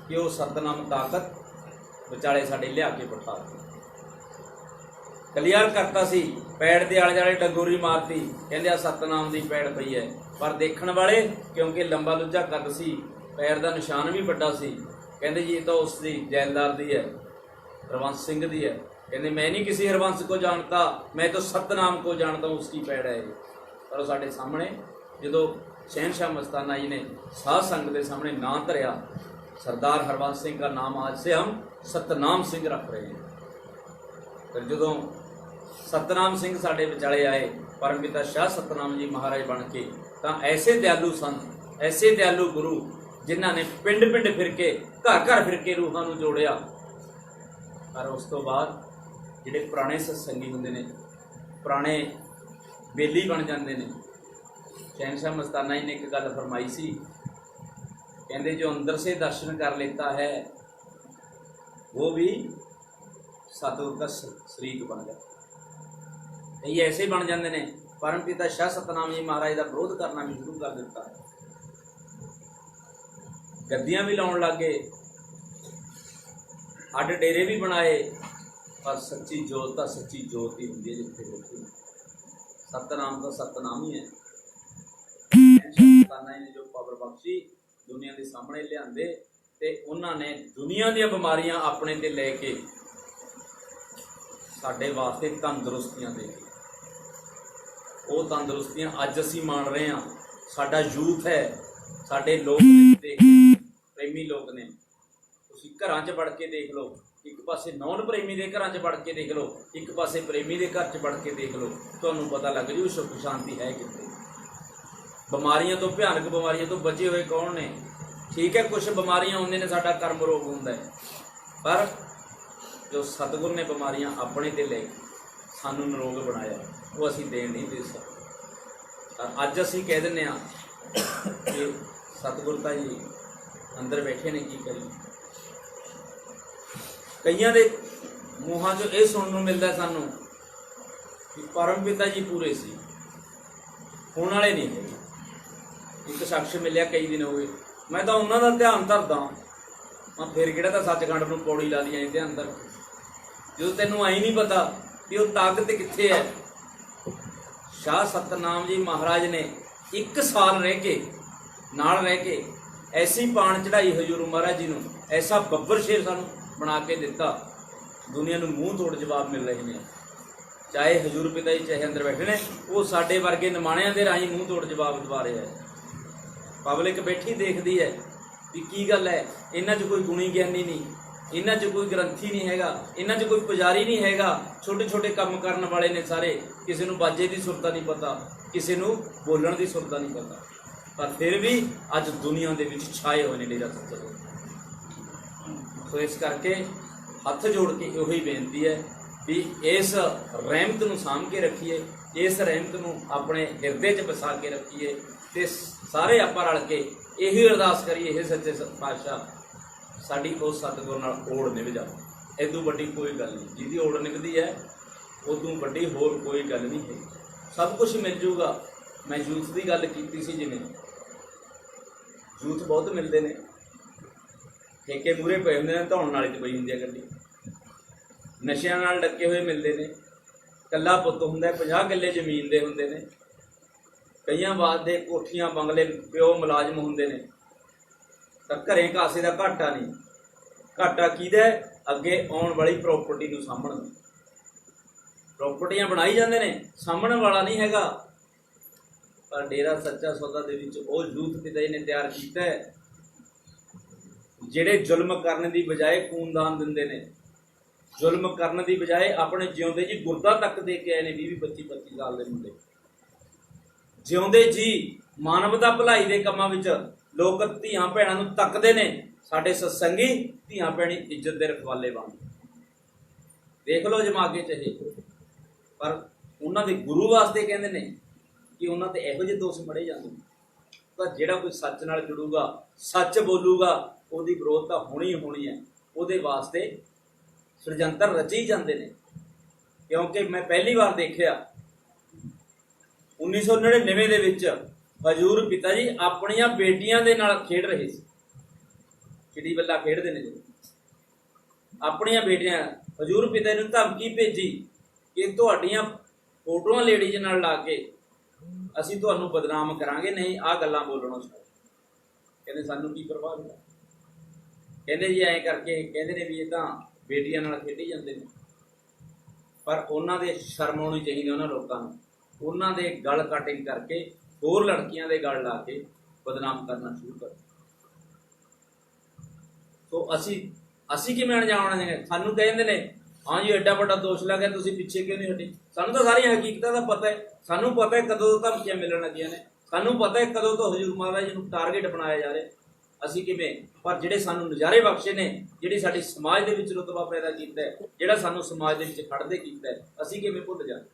ਕਿ ਉਹ ਸਤਨਾਮ ਤਾਕਤ ਵਿਚਾਲੇ ਸਾਡੇ ਲਿਆ ਕੇ ਬਿਠਾ ਦਿੱਤੀ। ਕਲੀਅਰ ਕਰਤਾ ਸੀ, ਪੈੜ ਦੇ ਆਲੇ ਦੁਆਲੇ ਡੰਗੋਰੀ ਮਾਰਤੀ, ਕਹਿੰਦੇ ਆ ਸਤਨਾਮ ਦੀ ਪੈੜ ਪਈ ਹੈ। ਪਰ ਦੇਖਣ ਵਾਲੇ, ਕਿਉਂਕਿ ਲੰਬਾ ਲੁੱਝਾ ਕੱਦ ਸੀ, ਪੈਰ ਦਾ ਨਿਸ਼ਾਨ ਵੀ ਵੱਡਾ ਸੀ, ਕਹਿੰਦੇ ਜੀ ਇਹ ਤਾਂ ਉਸ ਦੀ ਜੈਲਦਾਰ ਦੀ ਹੈ, ਹਰਬੰਸ ਸਿੰਘ ਦੀ ਹੈ। ਕਹਿੰਦੇ मैं नहीं किसी हरवंश को जानता, मैं तो सतनाम को जानता हूँ, उसकी पैड़ है। पर साढ़े सामने जो शहनशाह मस्ताना जी ने साध संगत के सामने नाम धरिया, सरदार हरबंस सिंह का नाम आज से हम सतनाम सिंह रख रहे हैं। फिर जो सतनाम सिंह साढ़े विचाले आए, परमपिता शाह सतनाम जी महाराज बन के, तो ऐसे दयालु संत, ऐसे दयालु गुरु जिन्हों ने पिंड पिंड फिर के, घर घर फिर के रूहां नूं जोड़िया। पर उस तो बाद ਜਿਹੜੇ ਪੁਰਾਣੇ ਸਤਸੰਗੀ ਹੁੰਦੇ ਨੇ, ਪੁਰਾਣੇ ਬੇਲੀ ਬਣ ਜਾਂਦੇ ਨੇ। ਸ਼ਹਿਨशाह ਮਸਤਾਨਾ ਜੀ ਨੇ ਇੱਕ ਗੱਲ ਫਰਮਾਈ ਸੀ, ਕਹਿੰਦੇ ਜੋ ਅੰਦਰ ਸੇ ਦਰਸ਼ਨ ਕਰ लेता है वो भी सतगुरु का शरीक बन जाता। ਇਹ ਐਸੇ ਬਣ ਜਾਂਦੇ ਨੇ। ਪਰਮ ਪਿਤਾ ਸ਼ਾਹ ਸਤਨਾਮ ਜੀ ਮਹਾਰਾਜ ਦਾ ਵਿਰੋਧ ਕਰਨਾ ਵੀ ਸ਼ੁਰੂ ਕਰ ਦਿੱਤਾ, ਗੱਦੀਆਂ ਵੀ ਲਾਉਣ ਲੱਗ ਗਏ, ਅੱਡ ਡੇਰੇ ਵੀ ਬਣਾਏ। पर सच्ची जोत तो सच्ची जोत ही होंगी है, जिथे होती सतनाम तो सतनाम ही है। शहनशाह ने जो पावर बख्शी दुनिया के सामने लियाते, ते उन्होंने दुनिया दी बीमारियां अपने ते लेके साडे वास्ते तंदुरुस्तियां दे, वो तंदुरुस्तियां अज असीं मान रहे हैं। साडा यूथ है, साडे लोग प्रेमी लोग ने, तुसीं घरां च वड़ के देख लो, एक पासे नॉन प्रेमी के घर च वड़ के देख लो, एक पासे प्रेमी के घर च वड़ के देख लो, तुहानूं पता लग जू सुख शांति है कितने। बीमारियां तो, भयानक बीमारियां तो बचे हुए कौन ने? ठीक है, कुछ बीमारियां होंदियां ने, साडा कर्म रोग हुंदा है, पर जो सतगुर ने बीमारियां अपने ते ले सानूं निरोग बनाया, वो असीं देण नहीं दे सकते। अज असीं कह दिंदे आ कि सतगुर तां जी अंदर बैठे ने, की करिए। कईयां दे मूहां चों ये सुनने को मिलता सानूं कि परम पिता जी पूरे सी, होने वाले नहीं है। एक शख्स मिलिया कई दिन हो गए, मैं तो उन्हों का ध्यान धरदा, मैं फिर किहड़ा तां सचखंड नूं पौड़ी ला दी ध्यान धर, जो तैनूं आई नहीं पता कि वो ताकत कित्थे है। शाह सतनाम जी महाराज ने 1 साल रह के नाल रह के ऐसी पाण चढ़ाई हजूर महाराज जी नूं, ऐसा बब्बर शेर सानूं बना के दिता, दुनिया नूं मूँह तोड़ जवाब मिल रहे हैं। चाहे हजूर पिता जी चाहे अंदर बैठे ने, वो साडे वर्गे निमाणियां दे राही मूँह तोड़ जवाब दवा रहे हैं। पब्लिक बैठी देखती है कि की गल है, इन्हां च कोई गुणी ज्ञानी नहीं, इन्हां च कोई ग्रंथी नहीं हैगा, इन्हां च कोई पुजारी नहीं हैगा, छोटे छोटे काम करन वाले ने सारे। किसी नूं बाजे की सुरता नहीं पता, किसी नूं बोलण की सुरता नहीं पता, पर फिर भी अज दुनिया दे विच छाए हुए ने डेरा सच्चा सौदा। तो इस करके हथ जोड़ के यही बेनती है भी इस रहमत नूं साम के रखिए, इस रहमत नूं अपने हिरदे च बसा के रखिए, ते सारे आपां रल के यही अरदास करिए, हे सच्चे पातशाह साडी उस सतगुर नाल ओड़ निभ जाए। इदों वड्डी कोई गल नहीं, जिहदी ओड़ निभदी है उदों वड्डी होर कोई गल नहीं है, सब कुछ मिल जूगा। मैं यूथ की गल कीती सी, जिवें यूथ बहुत मिलते हैं, ठेके मूहरे पे होंदे ने, धौण नाले च पई हुंदी है गड्डी, नशिਆਂ नाल डके हुए मिलते हैं, कल्ला पुत्त हुंदा, 50 किल्ले जमीन दे हुंदे ने, कईयां बात दे कोठियां बंगले, प्यो मुलाजम हुंदे ने, तां घरें कासे दा घाटा नहीं। घाटा किहदा? अगे आउण वाली प्रॉपर्टी नूं सामभण, प्रॉपर्टियां बनाई जांदे ने, सामभण वाला नहीं हैगा। पर डेरा सच्चा सौदा दे विच ओह यूथ पिता जी ने तैयार कीता है, ਜਿਹੜੇ जुल्म करने की बजाय खूनदान दिंदे ने, जुल्म करने की बजाय अपने जिउंदे जी गुरदा तक दे के आए ने 20-25 साल के मुंडे। ਜਿਉਂਦੇ ਜੀ ਮਾਨਵਤਾ ਭਲਾਈ ਦੇ ਕੰਮਾਂ ਵਿੱਚ ਲੋਕ ਧੀਆਂ ਭੈਣਾਂ ਨੂੰ ਤੱਕਦੇ ਨੇ। ਸਾਡੇ ਸਤਸੰਗੀ ਧੀਆਂ ਭੈਣੀ ਇੱਜ਼ਤ ਦੇ ਰਖਵਾਲੇ ਬਣ। ਦੇਖ ਲਓ ਜਮਾਗੇ ਚ ਇਹ, ਪਰ ਉਹਨਾਂ ਦੇ ਗੁਰੂ ਵਾਸਤੇ ਕਹਿੰਦੇ ਨੇ ਕਿ ਉਹਨਾਂ ਤੇ ਇਹੋ ਜਿਹੇ ਦੋਸ਼ ਮੜੇ ਜਾਂਦੇ ਨੇ। ਤਾਂ ਜਿਹੜਾ ਕੋਈ ਸੱਚ ਨਾਲ ਜੁੜੂਗਾ, ਸੱਚ ਬੋਲੂਗਾ, ਉਹਦੀ ਵਿਰੋਧਤਾ ਹੋਣੀ ਹੋਣੀ ਹੈ। ਉਹਦੇ ਵਾਸਤੇ षडयंत्र ਰਚੇ ਹੀ ਜਾਂਦੇ ਨੇ। ਕਿਉਂਕਿ ਮੈਂ ਪਹਿਲੀ ਵਾਰ ਦੇਖਿਆ 1999 ਦੇ ਵਿੱਚ ਹਜ਼ੂਰ ਪਿਤਾ ਜੀ ਆਪਣੀਆਂ ਬੇਟੀਆਂ ਦੇ ਨਾਲ ਖੇਡ ਰਹੇ ਸੀ। ਚਿੜੀ ਬੱਲਾ ਖੇਡਦੇ ਨੇ ਜੀ, ਆਪਣੀਆਂ ਬੇਟੀਆਂ। ਹਜ਼ੂਰ ਪਿਤਾ ਨੂੰ ਧਮਕੀ ਭੇਜੀ ਕਿ ਤੁਹਾਡੀਆਂ ਫੋਟੋਆਂ ਲੇਡੀਜ਼ ਨਾਲ ਲਾ ਕੇ ਅਸੀਂ ਤੁਹਾਨੂੰ ਬਦਨਾਮ ਕਰਾਂਗੇ, ਨਹੀਂ ਆਹ ਗੱਲਾਂ ਬੋਲਣੋਂ ਛੱਡ। ਕਹਿੰਦੇ ਸਾਨੂੰ ਕੀ ਪਰਵਾਹ ਨਹੀਂ। ਕਹਿੰਦੇ ਜੀ ਐਂ ਕਰਕੇ ਕਹਿੰਦੇ ਨੇ ਵੀ ਇਹ ਤਾਂ ਬੇਟੀਆਂ ਨਾਲ ਖੇਡੀ ਜਾਂਦੇ ਨੇ। ਪਰ ਉਹਨਾਂ ਦੇ ਸ਼ਰਮ ਆਉਣੀ ਚਾਹੀਦੀ ਉਹਨਾਂ ਲੋਕਾਂ ਨੂੰ। ਉਹਨਾਂ ਦੇ ਗਲ ਕਟਿੰਗ ਕਰਕੇ ਹੋਰ ਲੜਕੀਆਂ ਦੇ ਗਲ ਲਾ ਕੇ ਬਦਨਾਮ ਕਰਨਾ ਸ਼ੁਰੂ ਕਰ। ਸੋ ਅਸੀਂ ਕਿਵੇਂ ਅਣਜਾਣ ਨੇ? ਸਾਨੂੰ ਕਹਿੰਦੇ ਨੇ ਹਾਂ ਜੀ ਐਡਾ ਵੱਡਾ ਦੋਸ਼ ਲੱਗਿਆ, ਤੁਸੀਂ ਪਿੱਛੇ ਕਿਉਂ ਨਹੀਂ ਹਟੇ? ਸਾਨੂੰ ਤਾਂ ਸਾਰੀਆਂ ਹਕੀਕਤਾਂ ਦਾ ਪਤਾ ਹੈ। ਸਾਨੂੰ ਪਤਾ ਹੈ ਕਦੋਂ ਤੋਂ ਧਮਕੀਆਂ ਮਿਲਣ ਲੱਗੀਆਂ ਨੇ। ਸਾਨੂੰ ਪਤਾ ਹੈ ਕਦੋਂ ਤੋਂ ਹਜ਼ੂਰ ਮਹਾਰਾਜ ਜੀ ਨੂੰ ਟਾਰਗੇਟ ਬਣਾਇਆ ਜਾ ਰਿਹਾ। ਅਸੀਂ ਕਿਵੇਂ? ਪਰ ਜਿਹੜੇ ਸਾਨੂੰ ਨਜ਼ਾਰੇ ਬਖਸ਼ੇ ਨੇ, ਜਿਹੜੀ ਸਾਡੀ ਸਮਾਜ ਦੇ ਵਿੱਚ ਰੁਤਬਾ ਪੈਦਾ ਕੀਤਾ ਹੈ, ਜਿਹੜਾ ਸਾਨੂੰ ਸਮਾਜ ਦੇ ਵਿੱਚ ਖੜਦੇ ਕੀਤਾ ਹੈ, ਅਸੀਂ ਕਿਵੇਂ ਭੁੱਲ ਜਾਂਦੇ?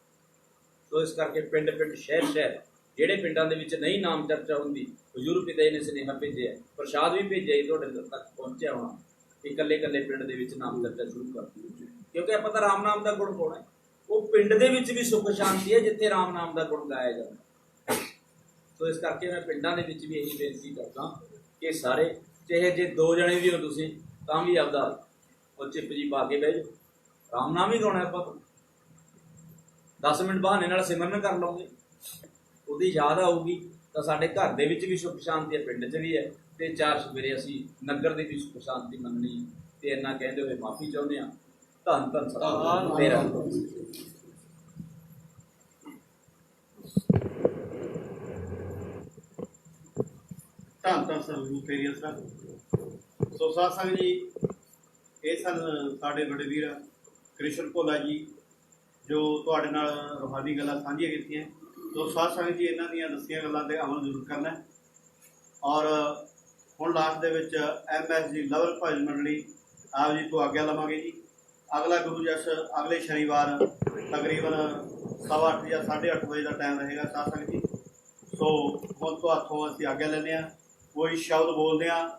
ਸੋ ਇਸ ਕਰਕੇ ਪਿੰਡ ਪਿੰਡ ਸ਼ਹਿਰ ਸ਼ਹਿਰ ਜਿਹੜੇ ਪਿੰਡਾਂ ਦੇ ਵਿੱਚ ਨਹੀਂ ਨਾਮ ਚਰਚਾ ਹੁੰਦੀ, ਹਜ਼ੂਰ ਪਿਤਾ ਜੀ ਨੇ ਸੁਨੇਹਾ ਭੇਜਿਆ, ਪ੍ਰਸ਼ਾਦ ਵੀ ਭੇਜਿਆ ਤੁਹਾਡੇ ਤੱਕ ਪਹੁੰਚਿਆ ਹੋਣਾ ਕਿ ਇਕੱਲੇ ਇਕੱਲੇ ਪਿੰਡ ਦੇ ਵਿੱਚ ਨਾਮ ਚਰਚਾ ਸ਼ੁਰੂ ਕਰ ਦਿੱਤੀ। ਕਿਉਂਕਿ ਆਪਾਂ ਤਾਂ ਰਾਮ ਨਾਮ ਦਾ ਗੁਣ ਗਾਉਣਾ ਹੈ। ਉਹ ਪਿੰਡ ਦੇ ਵਿੱਚ ਵੀ ਸੁੱਖ ਸ਼ਾਂਤੀ ਹੈ ਜਿੱਥੇ ਰਾਮ ਨਾਮ ਦਾ ਗੁਣ ਗਾਇਆ ਜਾਂਦਾ। ਸੋ ਇਸ ਕਰਕੇ ਮੈਂ ਪਿੰਡਾਂ ਦੇ ਵਿੱਚ ਵੀ ਇਹੀ ਬੇਨਤੀ ਕਰਦਾ ਕਿ ਸਾਰੇ, ਚਾਹੇ ਜੇ 2 ਜਣੇ ਵੀ ਹੋ ਤੁਸੀਂ, ਤਾਂ ਵੀ ਆਪਦਾ ਉਹ ਚਿੱਪ ਜੀ ਪਾ ਕੇ ਬਹਿ ਜਾਓ, ਰਾਮ ਨਾਮ ਹੀ ਗਾਉਣਾ। ਆਪਾਂ 10 ਮਿੰਟ ਬਹਾਨੇ ਨਾਲ ਸਿਮਰਨ ਕਰ ਲਓਗੇ, ਉਹਦੀ ਯਾਦ ਆਊਗੀ, ਤਾਂ ਸਾਡੇ ਘਰ ਦੇ ਵਿੱਚ ਵੀ ਸੁੱਖ ਸ਼ਾਂਤੀ ਹੈ, ਪਿੰਡ 'ਚ ਵੀ ਹੈ, ਤੇ 4 ਸਵੇਰੇ ਅਸੀਂ ਨਗਰ ਦੀ ਵੀ ਸੁੱਖ ਸ਼ਾਂਤੀ ਮੰਨਣੀ। ਤੇ ਇੰਨਾ ਕਹਿੰਦੇ ਹੋਏ ਮਾਫੀ ਚਾਹੁੰਦੇ ਹਾਂ। ਧੰਨ ਧੰਨ ਸਤਿਗੁਰੂ ਮੇਰਾ। ਧੰਨ ਧੰਨ ਸਤਿਗੁਰੂ ਤੇਰੀ ਅਸਰ। ਸੋ ਸਾਧ ਸੰਗਤ ਜੀ, ਇਹ ਸਨ ਸਾਡੇ ਬੜੇ ਵੀਰ ਕ੍ਰਿਸ਼ਨ ਭੋਲਾ ਜੀ, ਜੋ ਤੁਹਾਡੇ ਨਾਲ ਰੂਹਾਨੀ ਗੱਲਾਂ ਸਾਂਝੀਆਂ ਕੀਤੀਆਂ। ਸੋ ਸਾਧ ਸੰਗਤ ਜੀ, ਇਹਨਾਂ ਦੀਆਂ ਦੱਸੀਆਂ ਗੱਲਾਂ 'ਤੇ ਅਮਲ ਜ਼ਰੂਰ ਕਰਨਾ। ਔਰ ਹੁਣ ਲਾਸਟ ਦੇ ਵਿੱਚ MSG ਲਵਲ ਭਜਨ ਮੰਡਲੀ ਆਪ ਜੀ ਤੋਂ ਆਗਿਆ ਲਵਾਂਗੇ ਜੀ। ਅਗਲਾ ਗੁਰੂ ਜਸ ਅਗਲੇ ਸ਼ਨੀਵਾਰ ਤਕਰੀਬਨ 8:15 ਜਾਂ 8:30 ਵਜੇ ਦਾ ਟਾਈਮ ਰਹੇਗਾ ਸਾਧ ਸੰਗਤ ਜੀ। ਸੋ ਹੁਣ ਤੁਹਾਥੋਂ ਅਸੀਂ ਆਗਿਆ ਲੈਂਦੇ ਹਾਂ। ਕੋਈ ਸ਼ਬਦ ਬੋਲਦੇ ਹਾਂ,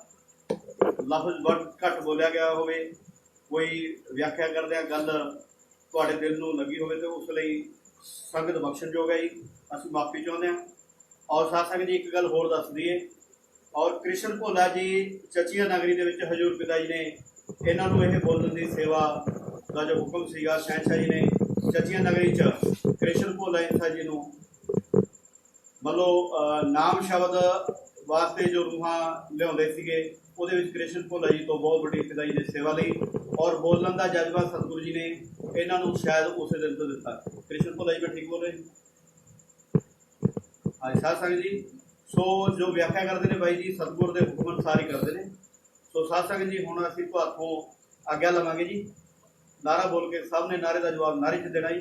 ਲਫ਼ਜ਼ ਬਹੁਤ ਘੱਟ ਬੋਲਿਆ ਗਿਆ ਹੋਵੇ, ਕੋਈ ਵਿਆਖਿਆ ਕਰਦਿਆਂ ਗੱਲ ਤੁਹਾਡੇ ਦਿਲ ਨੂੰ ਲੱਗੀ ਹੋਵੇ, ਤਾਂ ਉਸ ਲਈ ਸੰਗਤ ਬਖਸ਼ਣਯੋਗ ਹੈ ਜੀ, ਅਸੀਂ ਮਾਫੀ ਚਾਹੁੰਦੇ ਹਾਂ। ਔਰ ਸਾਧ ਸੰਗਤ ਜੀ, ਇੱਕ ਗੱਲ ਹੋਰ ਦੱਸ ਦਈਏ, ਔਰ ਕ੍ਰਿਸ਼ਨ ਭੋਲਾ ਜੀ ਚਚੀਆ ਨਗਰੀ ਦੇ ਵਿੱਚ ਹਜ਼ੂਰ ਪਿਤਾ ਜੀ ਨੇ ਇਹਨਾਂ ਨੂੰ ਇਹ ਬੋਲਣ ਦੀ ਸੇਵਾ ਦਾ ਜੋ ਹੁਕਮ ਸੀਗਾ, ਸ਼ਹਿਨਸ਼ਾਹ ਜੀ ਨੇ ਚਚੀਆ ਨਗਰੀ 'ਚ ਕ੍ਰਿਸ਼ਨ ਭੋਲਾ ਜੀ ਨੂੰ ਮਤਲਬ ਨਾਮ ਸ਼ਬਦ ਵਾਸਤੇ ਜੋ ਰੂਹਾਂ ਲਿਆਉਂਦੇ ਸੀਗੇ, ਉਹਦੇ ਵਿੱਚ ਕ੍ਰਿਸ਼ਨ ਭੋਲਾ ਜੀ ਤੋਂ ਬਹੁਤ ਵੱਡੀ ਪਿਤਾ ਜੀ ਨੇ ਸੇਵਾ ਲਈ। ਔਰ ਬੋਲਣ ਦਾ ਜਜ਼ਬਾ ਸਤਿਗੁਰੂ ਜੀ ਨੇ ਇਹਨਾਂ ਨੂੰ ਸ਼ਾਇਦ ਉਸੇ ਦਿਨ ਤੋਂ ਦਿੱਤਾ। ਕ੍ਰਿਸ਼ਨ ਭੋਲਾ ਜੀ ਮੈਂ ਠੀਕ ਬੋਲ ਰਹੇ? ਹਾਂਜੀ ਸਾਧ ਸੰਗਤ ਜੀ, ਸੋ ਜੋ ਵਿਆਖਿਆ ਕਰਦੇ ਨੇ ਬਾਈ ਜੀ, ਸਤਿਗੁਰ ਦੇ ਹੁਕਮ ਅਨੁਸਾਰ ਹੀ ਕਰਦੇ ਨੇ। ਸੋ ਸਾਧ ਸੰਗਤ ਜੀ, ਹੁਣ ਅਸੀਂ ਤੁਹਾਤੋਂ ਆਗਿਆ ਲਵਾਂਗੇ ਜੀ। ਨਾਰਾ ਬੋਲ ਕੇ ਸਭ ਨੇ ਨਾਰੇ ਦਾ ਜਵਾਬ ਨਾਰੇ 'ਚ ਦੇਣਾ ਜੀ।